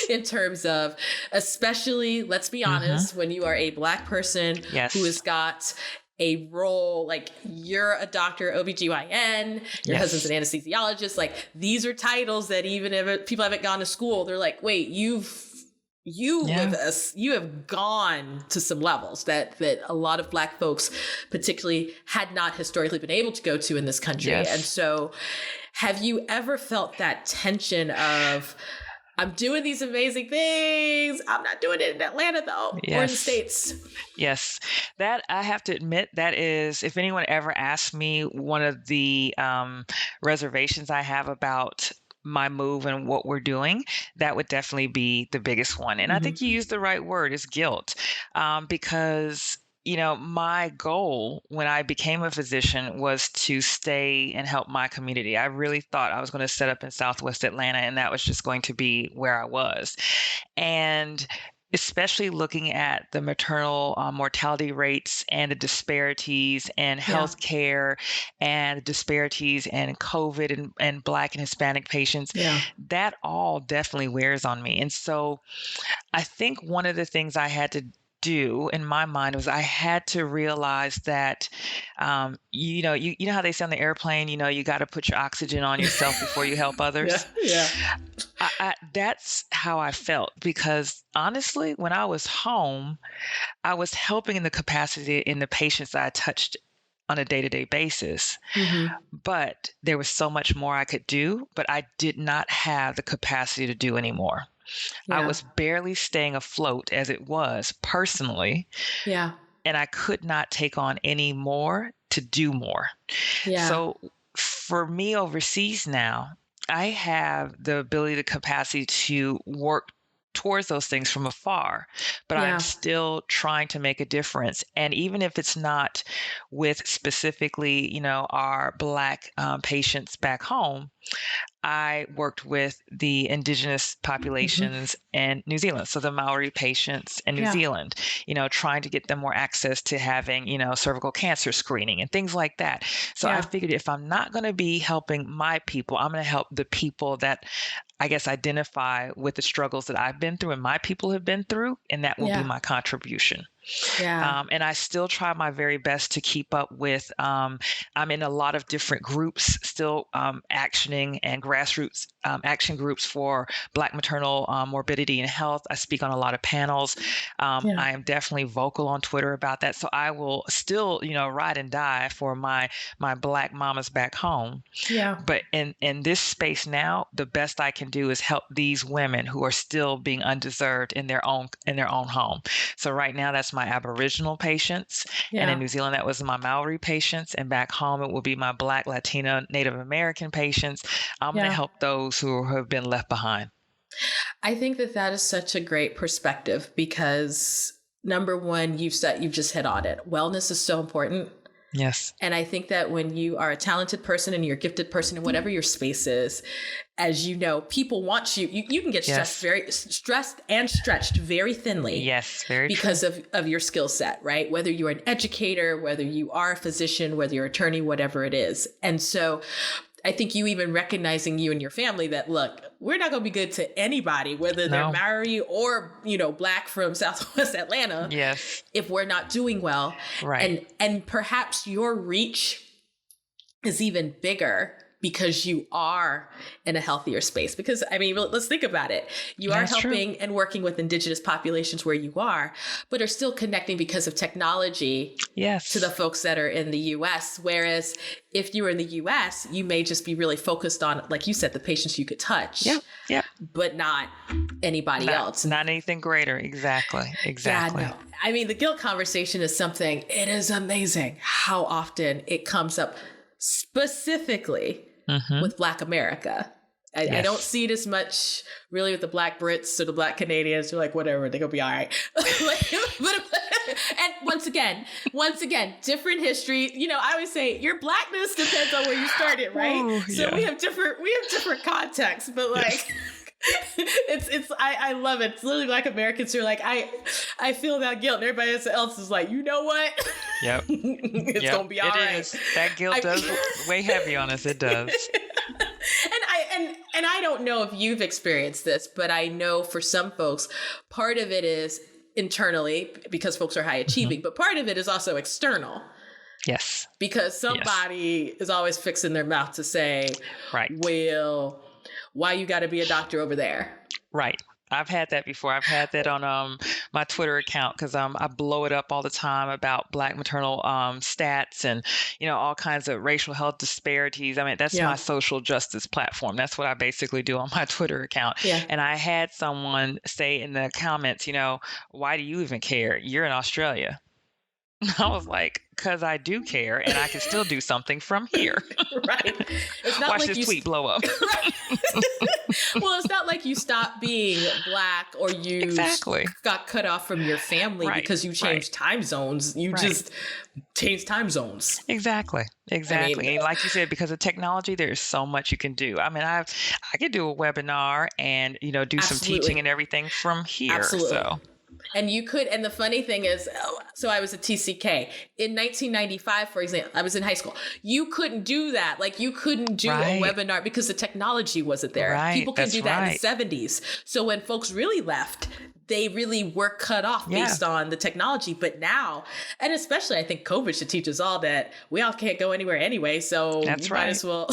in terms of, especially, let's be honest, when you are a Black person who has got a role, like you're a doctor, OBGYN, your husband's an anesthesiologist, like these are titles that even if people haven't gone to school, they're like, wait, you have gone to some levels that a lot of Black folks particularly had not historically been able to go to in this country. And so have you ever felt that tension of, I'm doing these amazing things, I'm not doing it in Atlanta though, or in the States? Yes, that I have to admit, that is, if anyone ever asks me, one of the reservations I have about my move and what we're doing, that would definitely be the biggest one. And I think you used the right word, is guilt, because my goal when I became a physician was to stay and help my community. I really thought I was going to set up in Southwest Atlanta, and that was just going to be where I was. And especially looking at the maternal mortality rates and the disparities in healthcare and the disparities in COVID and Black and Hispanic patients, that all definitely wears on me. And so I think one of the things I had to do in my mind was I had to realize that, you know how they say on the airplane, you got to put your oxygen on yourself before you help others. That's how I felt, because honestly, when I was home, I was helping in the capacity in the patients I touched on a day-to-day basis. But there was so much more I could do, but I did not have the capacity to do anymore. I was barely staying afloat as it was personally. And I could not take on any more to do more. So for me overseas now, I have the ability, the capacity to work towards those things from afar, but I'm still trying to make a difference. And even if it's not with specifically, our Black patients back home, I worked with the Indigenous populations in New Zealand. So the Maori patients in New Zealand, trying to get them more access to having, cervical cancer screening and things like that. So I figured if I'm not going to be helping my people, I'm going to help the people that I guess identify with the struggles that I've been through and my people have been through, and that will be my contribution. And I still try my very best to keep up with, I'm in a lot of different groups still actioning and grassroots action groups for Black maternal morbidity and health. I speak on a lot of panels. I am definitely vocal on Twitter about that. So I will still, ride and die for my Black mamas back home. But in this space now, the best I can do is help these women who are still being undeserved in their own home. So right now, that's my Aboriginal patients. And in New Zealand, that was my Maori patients. And back home, it will be my Black, Latino, Native American patients. I'm going to help those who have been left behind. I think that is such a great perspective, because number one, you've just hit on it. Wellness is so important. Yes. And I think that when you are a talented person and you're a gifted person in whatever your space is, as you know, people want you. You can get stressed and stretched very thinly. Yes, very because true. of your skill set, right? Whether you're an educator, whether you are a physician, whether you're an attorney, whatever it is. And so I think you even recognizing you and your family that, look, we're not going to be good to anybody, whether they're Maori or, Black from Southwest Atlanta. Yes. If we're not doing well. Right. And perhaps your reach is even bigger because you are in a healthier space. Because, I mean, let's think about it. You are helping and working with Indigenous populations where you are, but are still connecting because of technology to the folks that are in the U.S. Whereas if you were in the U.S., you may just be really focused on, like you said, the patients you could touch, but not anybody else. Not anything greater. Exactly. Yeah, no. I mean, the guilt conversation is something, it is amazing how often it comes up specifically with Black America. I don't see it as much really with the Black Brits or the Black Canadians. They're like, whatever, they're going to be all right. And once again, different history. I always say your Blackness depends on where you started, right? Ooh, so we have different contexts, but like, I love it. It's literally Black Americans who are like, I feel that guilt, and everybody else is like, you know what? Yep. It's gonna be all right. Is. That guilt does weigh heavy on us. It does. And I don't know if you've experienced this, but I know for some folks, part of it is internally because folks are high achieving, but part of it is also external. Yes. Because somebody is always fixing their mouth to say, well, why you got to be a doctor over there? Right. I've had that before. I've had that on my Twitter account because I blow it up all the time about Black maternal stats and, all kinds of racial health disparities. I mean, that's my social justice platform. That's what I basically do on my Twitter account. Yeah. And I had someone say in the comments, why do you even care? You're in Australia. I was like, because I do care and I can still do something from here. Right. It's not Watch like this you tweet blow up. right. Well, it's not like you stopped being Black or you Exactly. got cut off from your family Right, because you changed time zones. You right. just changed time zones. Exactly. And like you said, because of technology, there's so much you can do. I mean, I could do a webinar and, do some Absolutely. teaching and everything from here. Absolutely. So. And you could, and the funny thing is, so I was a TCK. In 1995, for example, I was in high school. You couldn't do that. Like, you couldn't do a webinar because the technology wasn't there. Right. People can That's do that right. in the 70s. So when folks really left, they really were cut off based on the technology. But now, and especially I think COVID should teach us all that we all can't go anywhere anyway. So That's might as well,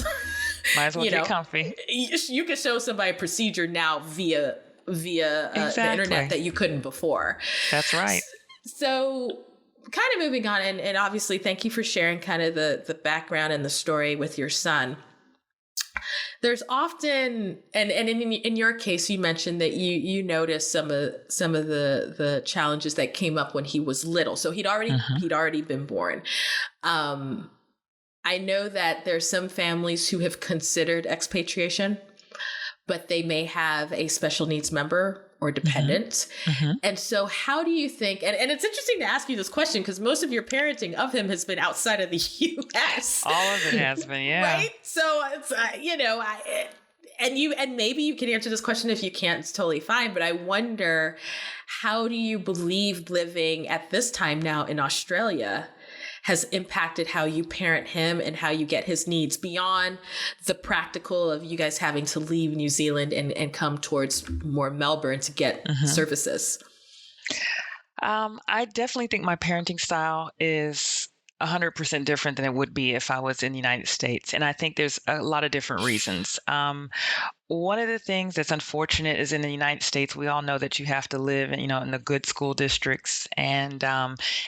get comfy. You can show somebody a procedure now via the internet that you couldn't before. That's right. So kind of moving on, and obviously thank you for sharing kind of the background and the story with your son. There's often, and in your case, you mentioned that you noticed some of the challenges that came up when he was little. So he'd already been born. I know that there's some families who have considered expatriation, but they may have a special needs member or dependent. And so how do you think, and it's interesting to ask you this question because most of your parenting of him has been outside of the US. All of it has been, yeah. Right? So it's, and maybe you can answer this question. If you can't, it's totally fine. But I wonder, how do you believe living at this time now in Australia has impacted how you parent him and how you get his needs beyond the practical of you guys having to leave New Zealand and come towards more Melbourne to get services? I definitely think my parenting style is 100% different than it would be if I was in the United States. And I think there's a lot of different reasons. One of the things that's unfortunate is in the United States, we all know that you have to live in the good school districts. And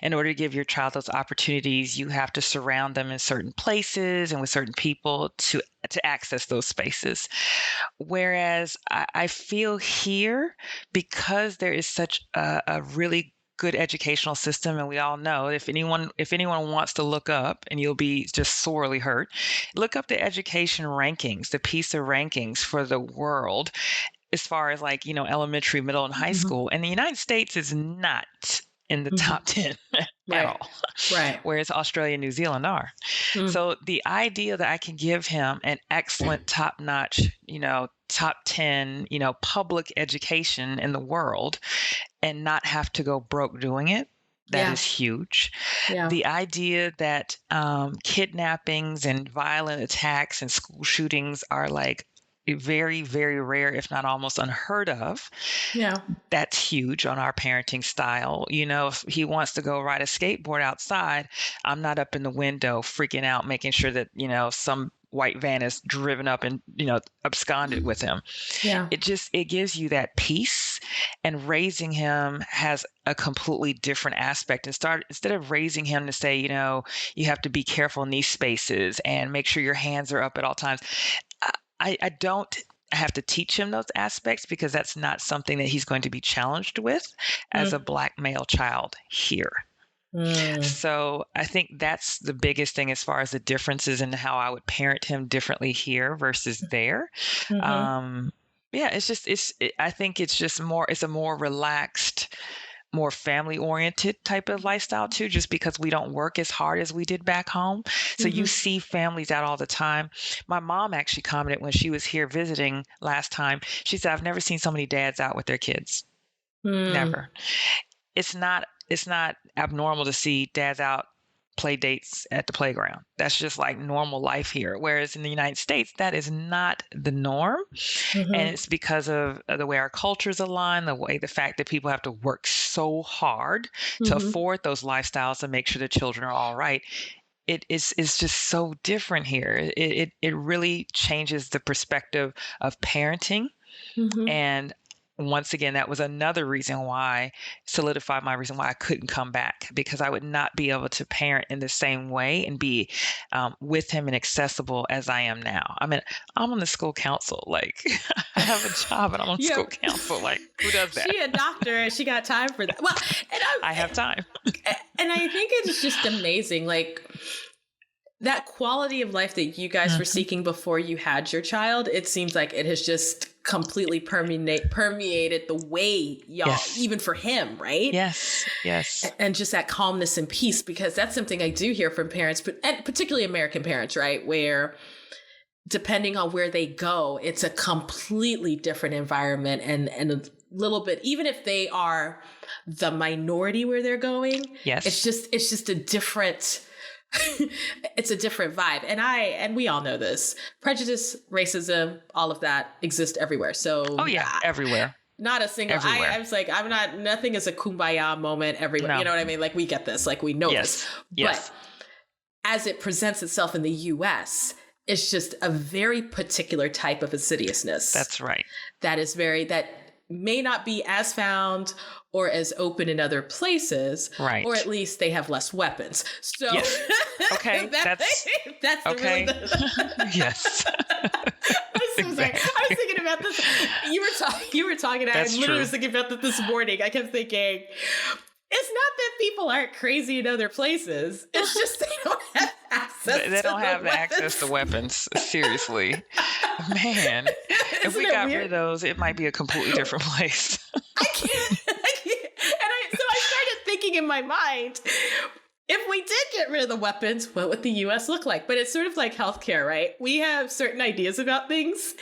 in order to give your child those opportunities, you have to surround them in certain places and with certain people to access those spaces. Whereas I feel here, because there is such a really good educational system, and we all know if anyone wants to look up, and you'll be just sorely hurt, look up the education rankings, the PISA rankings for the world, as far as elementary, middle, and high school. And the United States is not in the top 10 at all. Right. Whereas Australia and New Zealand are. So the idea that I can give him an excellent, top-notch, top 10, public education in the world and not have to go broke doing it, that is huge. Yeah. The idea that kidnappings and violent attacks and school shootings are very, very rare, if not almost unheard of. Yeah. That's huge on our parenting style. If he wants to go ride a skateboard outside, I'm not up in the window freaking out, making sure that, some white van is driven up and, absconded with him. Yeah. It gives you that peace, and raising him has a completely different aspect. Instead of raising him to say, you have to be careful in these spaces and make sure your hands are up at all times. I don't have to teach him those aspects because that's not something that he's going to be challenged with as a Black male child here. So I think that's the biggest thing as far as the differences in how I would parent him differently here versus there. I think it's a more relaxed, more family-oriented type of lifestyle too, just because we don't work as hard as we did back home. So you see families out all the time. My mom actually commented when she was here visiting last time, she said, I've never seen so many dads out with their kids. Never. It's not abnormal to see dads out play dates at the playground. That's just like normal life here. Whereas in the United States, that is not the norm. And it's because of the way our cultures align, the fact that people have to work so hard to afford those lifestyles and make sure the children are all right. It's just so different here. It really changes the perspective of parenting. And once again, that was another reason why, solidified my reason why I couldn't come back, because I would not be able to parent in the same way and be with him and accessible as I am now. I mean, I'm on the school council. Like, I have a job and I'm on school council. Like, who does that? She a doctor and she got time for that. Well, and I have time. And I think it's just amazing. Like, that quality of life that you guys were seeking before you had your child, it seems like it has just completely permeated the way y'all, even for him, right? Yes. And just that calmness and peace, because that's something I do hear from parents, and particularly American parents, right? Where depending on where they go, it's a completely different environment and a little bit, even if they are the minority where they're going, it's just a different... it's a different vibe. And we all know this. Prejudice, racism, all of that exists everywhere. So everywhere. Not a single I was like, nothing is a kumbaya moment everywhere. No. You know what I mean? Like, we get this, like, we know this. But as it presents itself in the US, it's just a very particular type of insidiousness. That's right. That may not be as found or as open in other places, right? Or at least they have less weapons. So, okay, that's okay. Yes. I'm so sorry. I was thinking about this. You were talking. I literally was thinking about this morning. I kept thinking, it's not that people aren't crazy in other places. It's just they don't have access. They don't have the access to weapons. Seriously, man. If we got rid of those, it might be a completely different place. I can't. So I started thinking in my mind, if we did get rid of the weapons, what would the U.S. look like? But it's sort of like healthcare, right? We have certain ideas about things,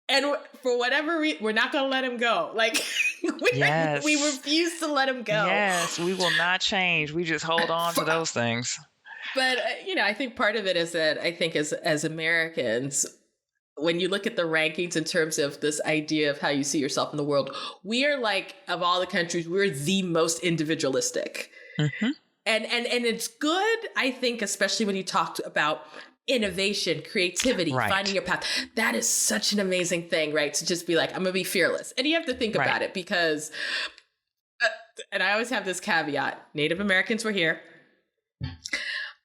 and for whatever reason, we're not going to let them go. Like, we refuse to let them go. Yes, we will not change. We just hold on to those things. But, I think part of it is that I think as Americans, when you look at the rankings in terms of this idea of how you see yourself in the world, we are like, of all the countries, we're the most individualistic. Mm-hmm. And it's good, I think, especially when you talk about innovation, creativity, finding your path. That is such an amazing thing, right? To just be like, I'm going to be fearless. And you have to think about it because, and I always have this caveat, Native Americans were here.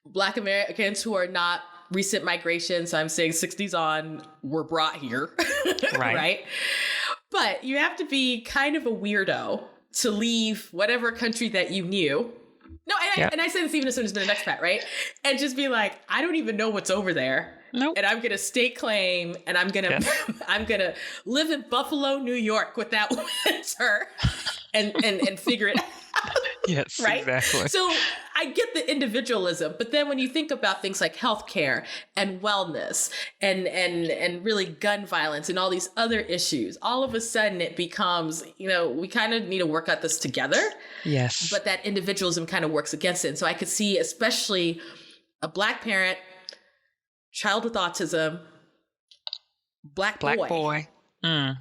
Black Americans who are not recent migration, so I'm saying 60s on, were brought here, right? But you have to be kind of a weirdo to leave whatever country that you knew. No, and I say this even as soon as an expat, right? And just be like, I don't even know what's over there. Nope. And I'm going to stake claim, and I'm going to live in Buffalo, New York with that winter and figure it out. Yes, right? Exactly. So I get the individualism, but then when you think about things like healthcare and wellness and really gun violence and all these other issues, all of a sudden it becomes, we kind of need to work at this together. Yes. But that individualism kind of works against it. And so I could see, especially a Black parent, child with autism, Black boy. Mm.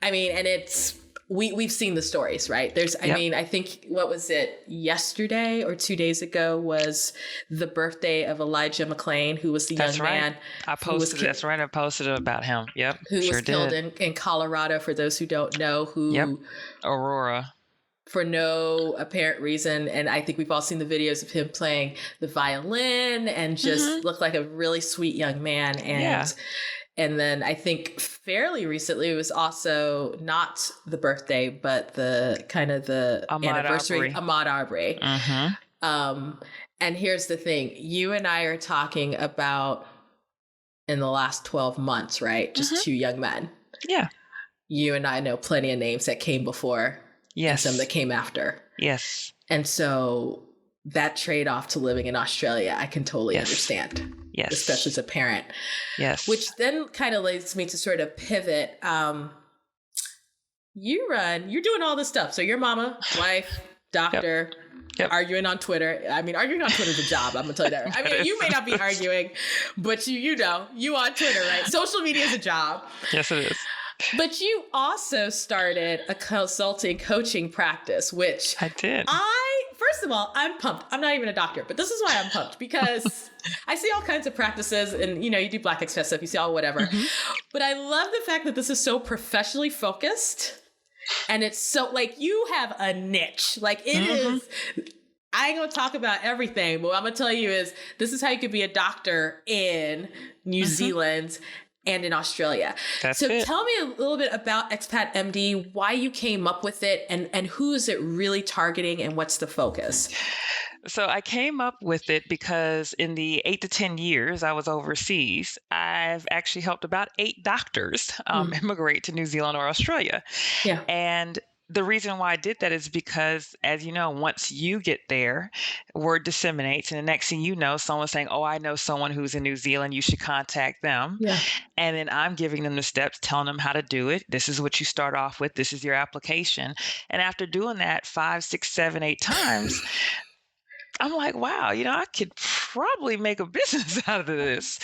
I mean, and it's... We've seen the stories, right? I think, what was it, yesterday or 2 days ago was the birthday of Elijah McClain, who was the young man. I posted, that's right. I posted about him. Yep. Who was killed in Colorado, for those who don't know, Aurora. For no apparent reason. And I think we've all seen the videos of him playing the violin and just looked like a really sweet young man. And then I think fairly recently, it was also not the birthday, but the kind of the anniversary, Ahmaud Arbery. And here's the thing. You and I are talking about in the last 12 months, right? Just two young men. Yeah. You and I know plenty of names that came before. Yes. And some that came after. Yes. And so that trade-off to living in Australia, I can totally understand. Yes. Especially as a parent. Yes. Which then kind of leads me to sort of pivot. You're doing all this stuff. So your mama, wife, doctor, arguing on Twitter. I mean, arguing on Twitter is a job. I'm going to tell you that. I mean, you may not be arguing, but you on Twitter, right? Social media is a job. Yes, it is. But you also started a consulting coaching practice, which I did. I first of all, I'm pumped. I'm not even a doctor, but this is why I'm pumped, because I see all kinds of practices and, you do Black expat stuff, you see all whatever. But I love the fact that this is so professionally focused, and it's so you have a niche. It is, I ain't gonna talk about everything, but what I'm gonna tell you is this is how you could be a doctor in New Zealand and in Australia. That's so it. Tell me a little bit about Expat MD, why you came up with it, and who is it really targeting, and what's the focus? So I came up with it because in the 8 to 10 years I was overseas, I've actually helped about 8 doctors immigrate to New Zealand or Australia. Yeah. And the reason why I did that is because, as you know, once you get there, word disseminates. And the next thing you know, someone's saying, oh, I know someone who's in New Zealand. You should contact them. Yeah. And then I'm giving them the steps, telling them how to do it. This is what you start off with. This is your application. And after doing that 5, 6, 7, 8 times, I'm like, wow, I could probably make a business out of this.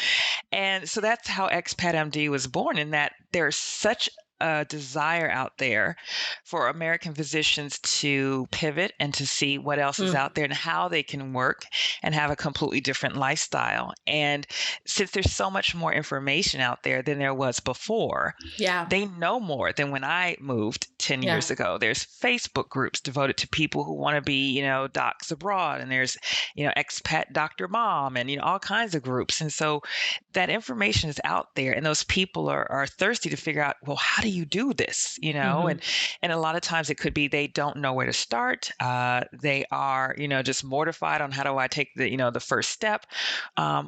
And so that's how Expat MD was born, in that there's such a desire out there for American physicians to pivot and to see what else is out there and how they can work and have a completely different lifestyle. And since there's so much more information out there than there was before, they know more than when I moved 10 years ago. There's Facebook groups devoted to people who want to be, docs abroad, and there's, expat Dr. Mom, and, all kinds of groups. And so that information is out there, and those people are thirsty to figure out, well, how do you do this? And a lot of times it could be they don't know where to start. They are, just mortified on how do I take the first step,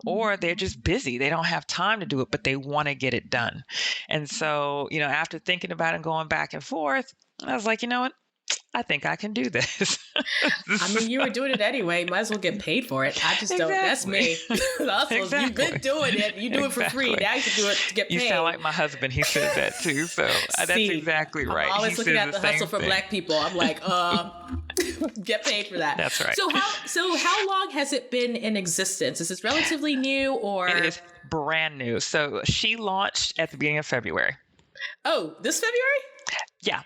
or they're just busy. They don't have time to do it, but they want to get it done. And so, after thinking about it and going back and forth, I was like, you know what? I think I can do this. I mean, you were doing it anyway. Might as well get paid for it. I just don't. That's me. You've been doing it. You do it for free. Now you can do it to get paid. You sound like my husband. He said that too. So that's exactly right. I'm always looking at the hustle for Black people. I'm like, get paid for that. That's right. So how long has it been in existence? Is this relatively new, or? It is brand new. So she launched at the beginning of February. Oh, this February? Yeah,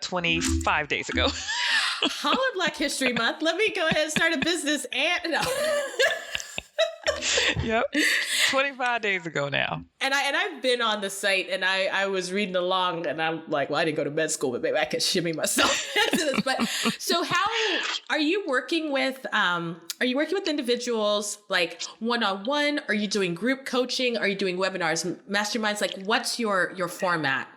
25 days ago. Holla Black History Month. Let me go ahead and start a business. And no. Yep, 25 days ago now. And I've been on the site, and I was reading along, and I'm like, well, I didn't go to med school, but maybe I could shimmy myself into this. But so how are you working with? Are you working with individuals like one-on-one? Are you doing group coaching? Are you doing webinars, masterminds? What's your format?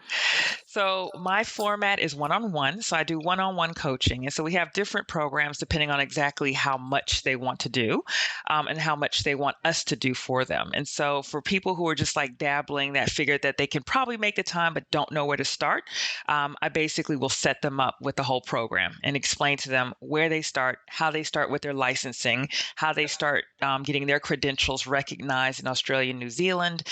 So my format is one-on-one. So I do one-on-one coaching. And so we have different programs depending on exactly how much they want to do and how much they want us to do for them. And so for people who are just dabbling, that figure that they can probably make the time but don't know where to start, I basically will set them up with the whole program and explain to them where they start, how they start with their licensing, how they start getting their credentials recognized in Australia and New Zealand,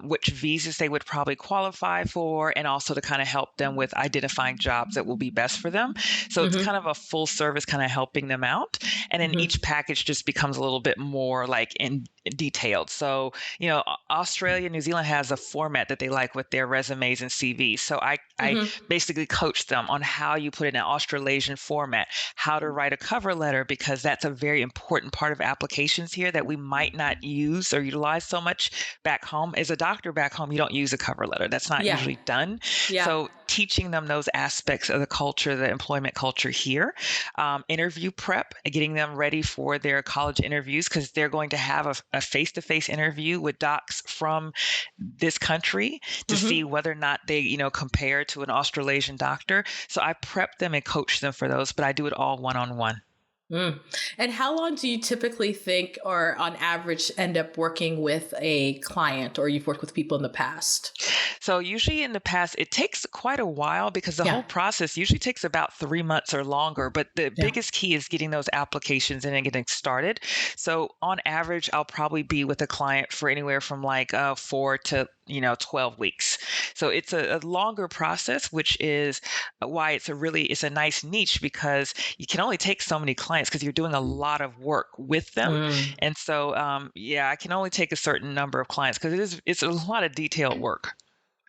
which visas they would probably qualify for, and also to kind of help them with identifying jobs that will be best for them. So it's kind of a full service kind of helping them out. And then each package just becomes a little bit more in detailed. So, Australia, New Zealand has a format that they like with their resumes and CVs. So I basically coach them on how you put it in an Australasian format, how to write a cover letter, because that's a very important part of applications here that we might not use or utilize so much back home. As a doctor back home, you don't use a cover letter. That's not usually done. Yeah. So teaching them those aspects of the culture, the employment culture here, interview prep, getting them ready for their college interviews, because they're going to have a face-to-face interview with docs from this country to see whether or not they, compare to an Australasian doctor. So I prep them and coach them for those, but I do it all one-on-one. And how long do you typically think, or on average, end up working with a client, or you've worked with people in the past? So usually in the past, it takes quite a while, because the whole process usually takes about 3 months or longer. But the biggest key is getting those applications in and getting started. So on average, I'll probably be with a client for anywhere from 4 to 12 weeks. So it's a longer process, which is why it's a nice niche, because you can only take so many clients because you're doing a lot of work with them. And so, I can only take a certain number of clients because it's a lot of detailed work.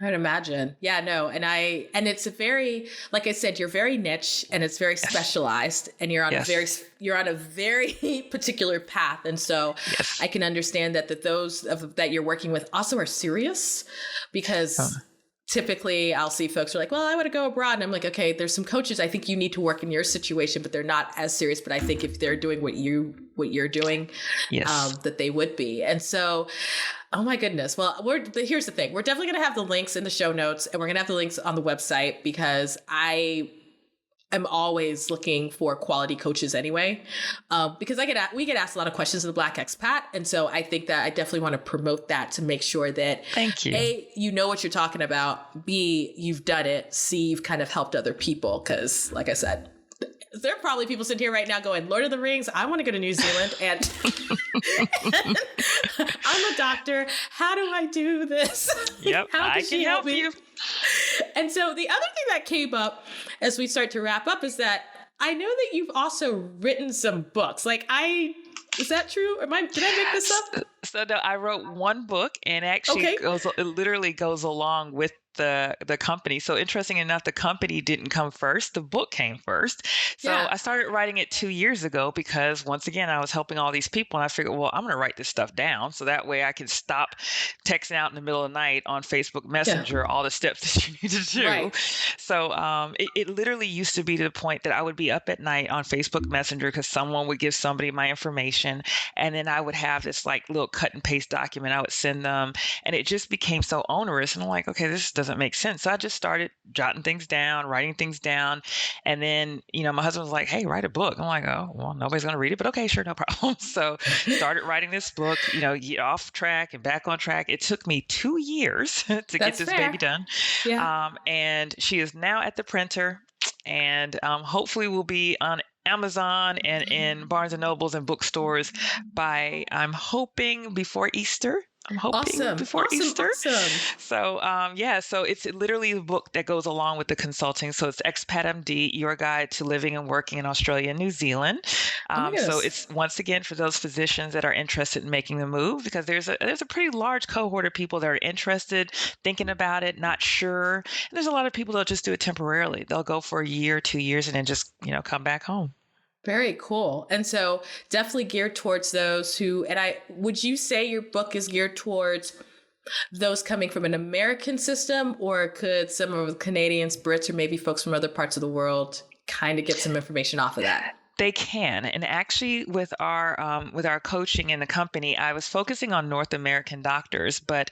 I'd imagine. Yeah, no. And it's a very, like I said, you're very niche and it's very specialized and you're on a very particular path. And so I can understand that those that you're working with also are serious because typically I'll see folks who are like, well, I want to go abroad. And I'm like, okay, there's some coaches I think you need to work in your situation, but they're not as serious. But I think if they're doing what you're doing, that they would be. And so, oh my goodness. Well, here's the thing. We're definitely going to have the links in the show notes and we're going to have the links on the website because I am always looking for quality coaches anyway, because we get asked a lot of questions in the Black Expat. And so I think that I definitely want to promote that to make sure that Thank you. A, you know what you're talking about. B, you've done it. C, you've kind of helped other people. Cause like I said, there are probably people sitting here right now going, Lord of the Rings, I want to go to New Zealand and I'm a doctor. How do I do this? Yep, I can help you. And so the other thing that came up as we start to wrap up is that I know that you've also written some books. Is that true? Did I make this up? So no, I wrote one book and actually it literally goes along with the company. So interesting enough, the company didn't come first. The book came first. So I started writing it 2 years ago because once again, I was helping all these people and I figured, well, I'm going to write this stuff down. So that way I can stop texting out in the middle of the night on Facebook Messenger, all the steps that you need to do. Right. So it literally used to be to the point that I would be up at night on Facebook Messenger because someone would give somebody my information. And then I would have this like little cut and paste document I would send them. And it just became so onerous. And I'm like, okay, this doesn't make sense. So I just started jotting things down, writing things down. And then, my husband was like, hey, write a book. I'm like, oh, well, nobody's going to read it, but okay, sure, no problem. So started writing this book, get off track and back on track. It took me 2 years to get this baby done. Yeah. And she is now at the printer and hopefully will be on Amazon and in Barnes and Nobles and bookstores by, I'm hoping, before Easter. I'm hoping before Easter. Awesome. So, so it's literally a book that goes along with the consulting. So it's Expat MD, Your Guide to Living and Working in Australia and New Zealand. So it's once again for those physicians that are interested in making the move, because there's a pretty large cohort of people that are interested, thinking about it, not sure. And there's a lot of people that'll just do it temporarily. They'll go for a year, 2 years, and then just, come back home. Very cool. And so definitely geared towards those who, would you say your book is geared towards those coming from an American system, or could some of the Canadians, Brits, or maybe folks from other parts of the world kind of get some information off of that? They can. And actually with our coaching in the company, I was focusing on North American doctors, but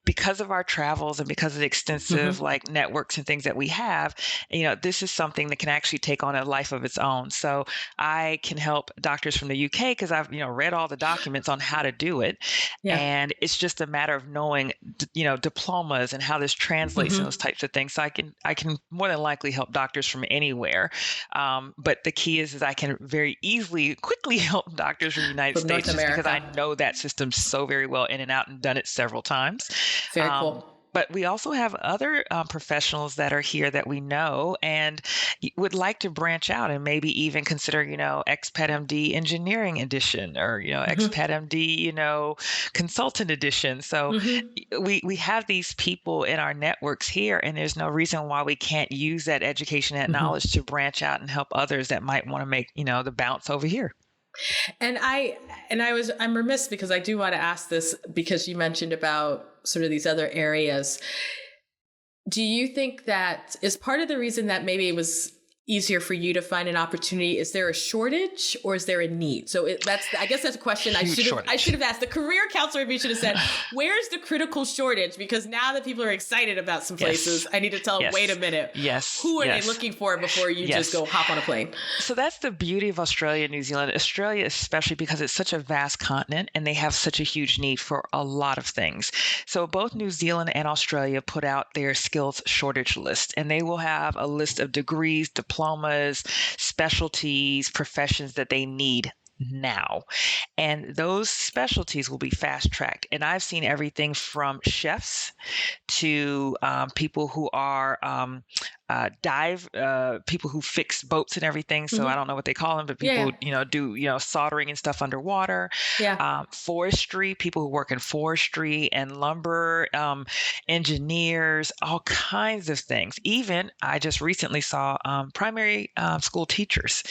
because of our travels and because of the extensive networks and things that we have, this is something that can actually take on a life of its own. So I can help doctors from the UK because I've, read all the documents on how to do it. Yeah. And it's just a matter of knowing, diplomas and how this translates and those types of things. So I can more than likely help doctors from anywhere. But the key is I can very easily, quickly help doctors from the United States just because I know that system so very well in and out and done it several times. Very cool. But we also have other professionals that are here that we know and would like to branch out and maybe even consider, Expat MD Engineering Edition or, Expat MD, Consultant Edition. So we have these people in our networks here, and there's no reason why we can't use that education and knowledge to branch out and help others that might want to make, the bounce over here. And I'm remiss because I do want to ask this because you mentioned about sort of these other areas. Do you think that is part of the reason that maybe it was easier for you to find an opportunity? Is there a shortage or is there a need? So I guess that's a question I should have asked. The career counselor maybe should have said, where's the critical shortage? Because now that people are excited about some places, I need to tell them, wait a minute. Who are they looking for before you just go hop on a plane? So that's the beauty of Australia and New Zealand. Australia, especially because it's such a vast continent and they have such a huge need for a lot of things. So both New Zealand and Australia put out their skills shortage list, and they will have a list of degrees, diplomas, specialties, professions that they need now. And those specialties will be fast tracked. And I've seen everything from chefs to people who are people who fix boats and everything. So I don't know what they call them, but people, do, soldering and stuff underwater. Forestry, people who work in forestry and lumber, engineers, all kinds of things. Even I just recently saw primary school teachers.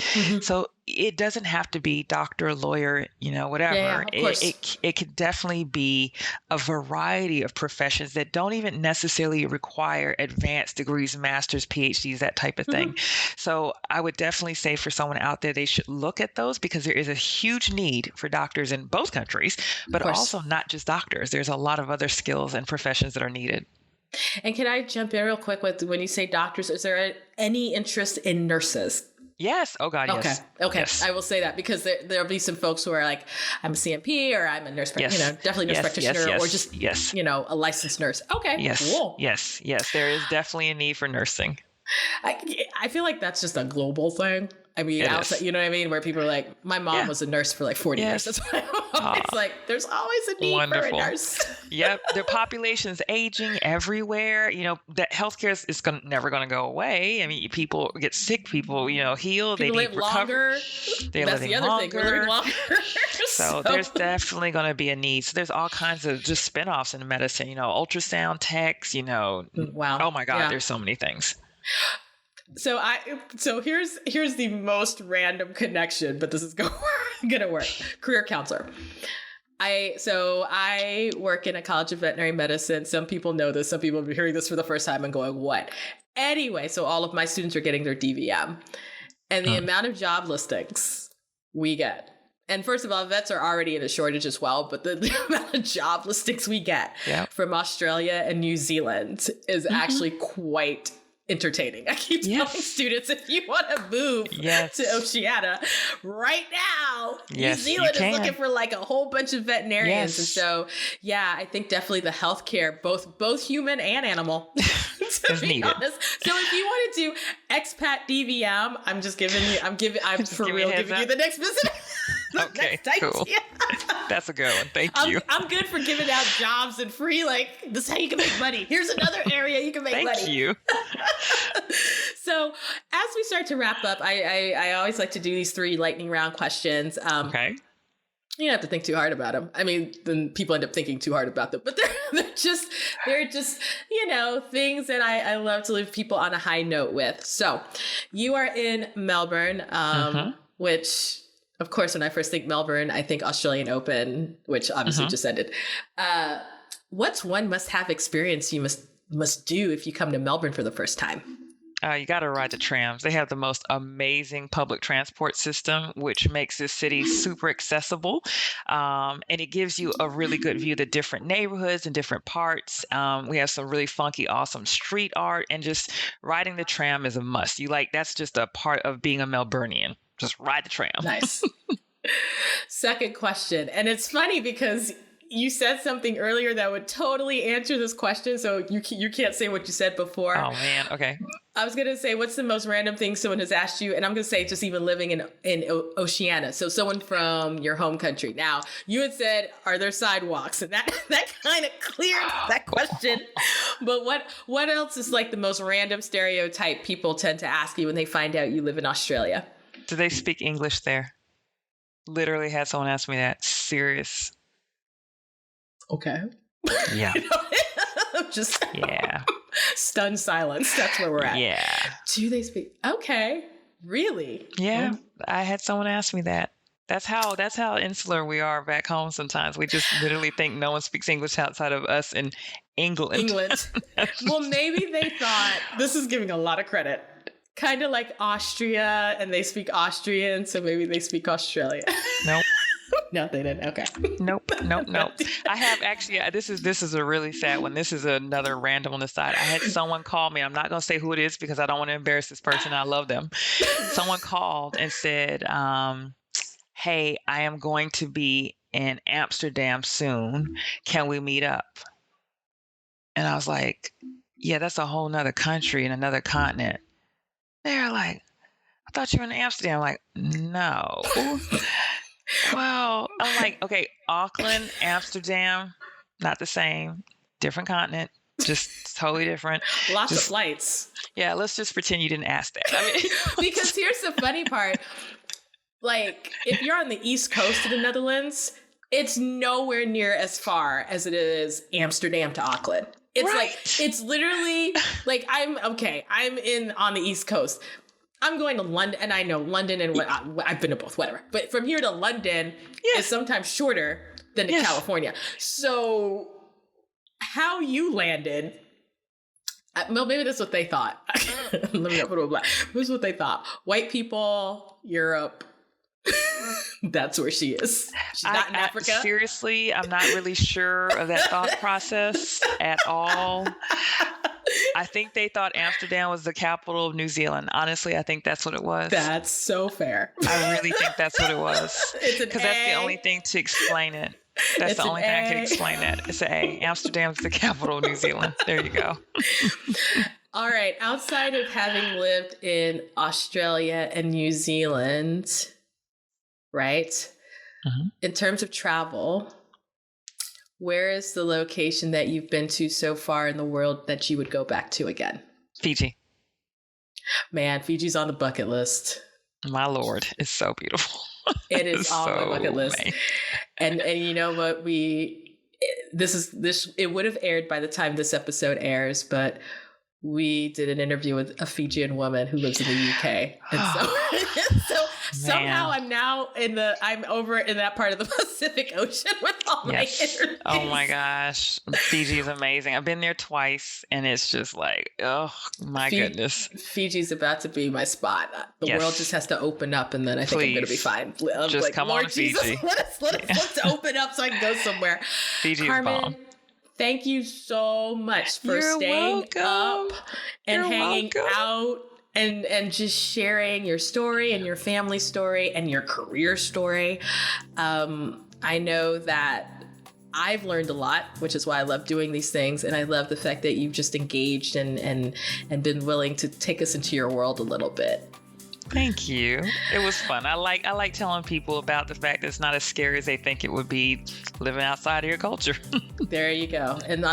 So it doesn't have to be doctor, lawyer, whatever. It could definitely be a variety of professions that don't even necessarily require advanced degrees, masters, PhDs, that type of thing. So I would definitely say for someone out there, they should look at those, because there is a huge need for doctors in both countries, but also not just doctors. There's a lot of other skills and professions that are needed. And can I jump in real quick with, when you say doctors, is there any interest in nurses? Yes. Oh God. Yes. Okay. Yes. I will say that, because there'll be some folks who are like, I'm a CMP, or I'm a nurse, definitely nurse practitioner, or just, a licensed nurse. Okay. Yes. Cool. Yes. There is definitely a need for nursing. I feel like that's just a global thing. I mean, outside, you know what I mean? Where people are like, my mom was a nurse for like 40 years. That's why it's like, there's always a need for a nurse. Yep. Their population's aging everywhere. That healthcare is never going to go away. I mean, people get sick, people, heal, people they live need longer. They're That's the other thing. We're living longer. So there's definitely going to be a need. So there's all kinds of just spinoffs in medicine, ultrasound techs, Wow. Oh my God, there's so many things. So here's the most random connection, but this is gonna work. Career counselor. I work in a college of veterinary medicine. Some people know this. Some people will be hearing this for the first time and going, what? Anyway, so all of my students are getting their DVM. And the amount of job listings we get. And first of all, vets are already in a shortage as well, but the amount of job listings we get from Australia and New Zealand is actually quite entertaining. I keep telling students, if you want to move to Oceania right now, New Zealand is looking for like a whole bunch of veterinarians. And so, I think definitely the healthcare, both human and animal, to be honest. So if you want to do expat DVM, I'm giving you the next visit. Okay, cool. That's a good one. Thank you. I'm good for giving out jobs and free, this is how you can make money. Here's another area you can make money. Thank you. So as we start to wrap up, I always like to do these 3 lightning round questions. Okay. You don't have to think too hard about them. I mean, then people end up thinking too hard about them, but they're just things that I love to leave people on a high note with. So you are in Melbourne, which, of course, when I first think Melbourne, I think Australian Open, which obviously just ended. What's one must-have experience you must do if you come to Melbourne for the first time? You got to ride the trams. They have the most amazing public transport system, which makes this city super accessible. And it gives you a really good view of the different neighborhoods and different parts. We have some really funky, awesome street art, and just riding the tram is a must. That's just a part of being a Melburnian. Just ride the tram. Nice. Second question. And it's funny because you said something earlier that would totally answer this question. So you can't say what you said before. Oh, man. Okay. I was going to say, what's the most random thing someone has asked you? And I'm going to say just even living in Oceania. So someone from your home country. Now, you had said, are there sidewalks? And that kind of cleared that question. But what else is like the most random stereotype people tend to ask you when they find out you live in Australia? Do they speak English there? Literally had someone ask me that. Serious. Okay. Yeah. Just yeah. Stunned silence. That's where we're at. Yeah. Do they speak? Okay. Really? Yeah. I had someone ask me that. That's how insular we are back home sometimes. We just literally think no one speaks English outside of us in England. Well, maybe they thought, this is giving a lot of credit, kind of like Austria, and they speak Austrian, so maybe they speak Australia. Nope. No, they didn't. Okay. Nope. I have actually, this is a really sad one. This is another random on the side. I had someone call me. I'm not going to say who it is because I don't want to embarrass this person. I love them. Someone called and said, hey, I am going to be in Amsterdam soon. Can we meet up? And I was like, yeah, that's a whole nother country and another continent. They're like, I thought you were in Amsterdam. I'm like, no. Well, I'm like, okay, Auckland, Amsterdam, not the same, different continent, just totally different. Lots of flights. Yeah, let's just pretend you didn't ask that. I mean, because here's the funny part. Like, if you're on the East Coast of the Netherlands, it's nowhere near as far as it is Amsterdam to Auckland. It's right. like, it's literally like, I'm on the East Coast. I'm going to London, and I know London, and I've been to both, whatever. But from here to London is sometimes shorter than to California. So how you landed, well, maybe that's what they thought. Let me not put it black. This is what they thought. White people, Europe. That's where she is. She's not in Africa. Seriously, I'm not really sure of that thought process at all. I think they thought Amsterdam was the capital of New Zealand. Honestly, I think that's what it was. That's so fair. I really think that's what it was. Because that's the only thing to explain it. That's the only thing I can explain it. It's an A. Amsterdam's the capital of New Zealand. There you go. All right. Outside of having lived in Australia and New Zealand, right? Mm-hmm. In terms of travel, where is the location that you've been to so far in the world that you would go back to again? Fiji. Man, Fiji's on the bucket list. My Lord, it's so beautiful. It is on my bucket list. And you know what? It would have aired by the time this episode airs, but we did an interview with a Fijian woman who lives in the UK. And so somehow I'm over in that part of the Pacific Ocean with all my interviews. Oh my gosh. Fiji is amazing. I've been there twice and it's just like, oh my goodness. Fiji's about to be my spot. The world just has to open up and then I think I'm going to be fine. I'm just like, come Lord on to Jesus, Fiji. Let's open up so I can go somewhere. Fiji Carmen, is bomb. Thank you so much for staying up and hanging out and just sharing your story and your family story and your career story. I know that I've learned a lot, which is why I love doing these things. And I love the fact that you've just engaged and been willing to take us into your world a little bit. Thank you. It was fun. I like telling people about the fact that it's not as scary as they think it would be living outside of your culture. There you go. And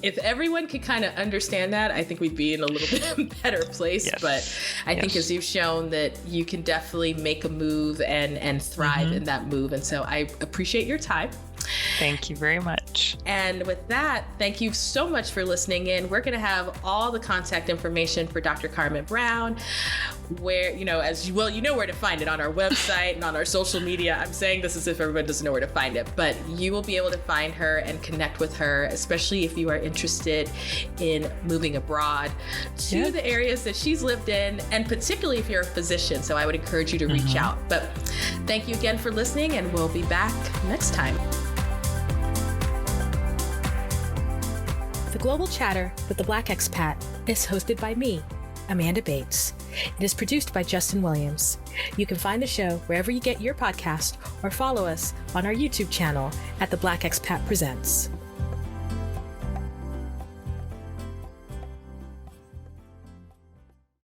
if everyone could kind of understand that, I think we'd be in a little bit better place. Yes. But I think as you've shown that you can definitely make a move and thrive in that move. And so I appreciate your time. Thank you very much. And with that, thank you so much for listening in. We're going to have all the contact information for Dr. Carmen Brown, where, as well, where to find it on our website and on our social media. I'm saying this as if everyone doesn't know where to find it, but you will be able to find her and connect with her, especially if you are interested in moving abroad to the areas that she's lived in, and particularly if you're a physician. So I would encourage you to reach out. But thank you again for listening, and we'll be back next time. The Global Chatter with the Black Expat is hosted by me, Amanda Bates. It is produced by Justin Williams. You can find the show wherever you get your podcast or follow us on our YouTube channel at The Black Expat Presents.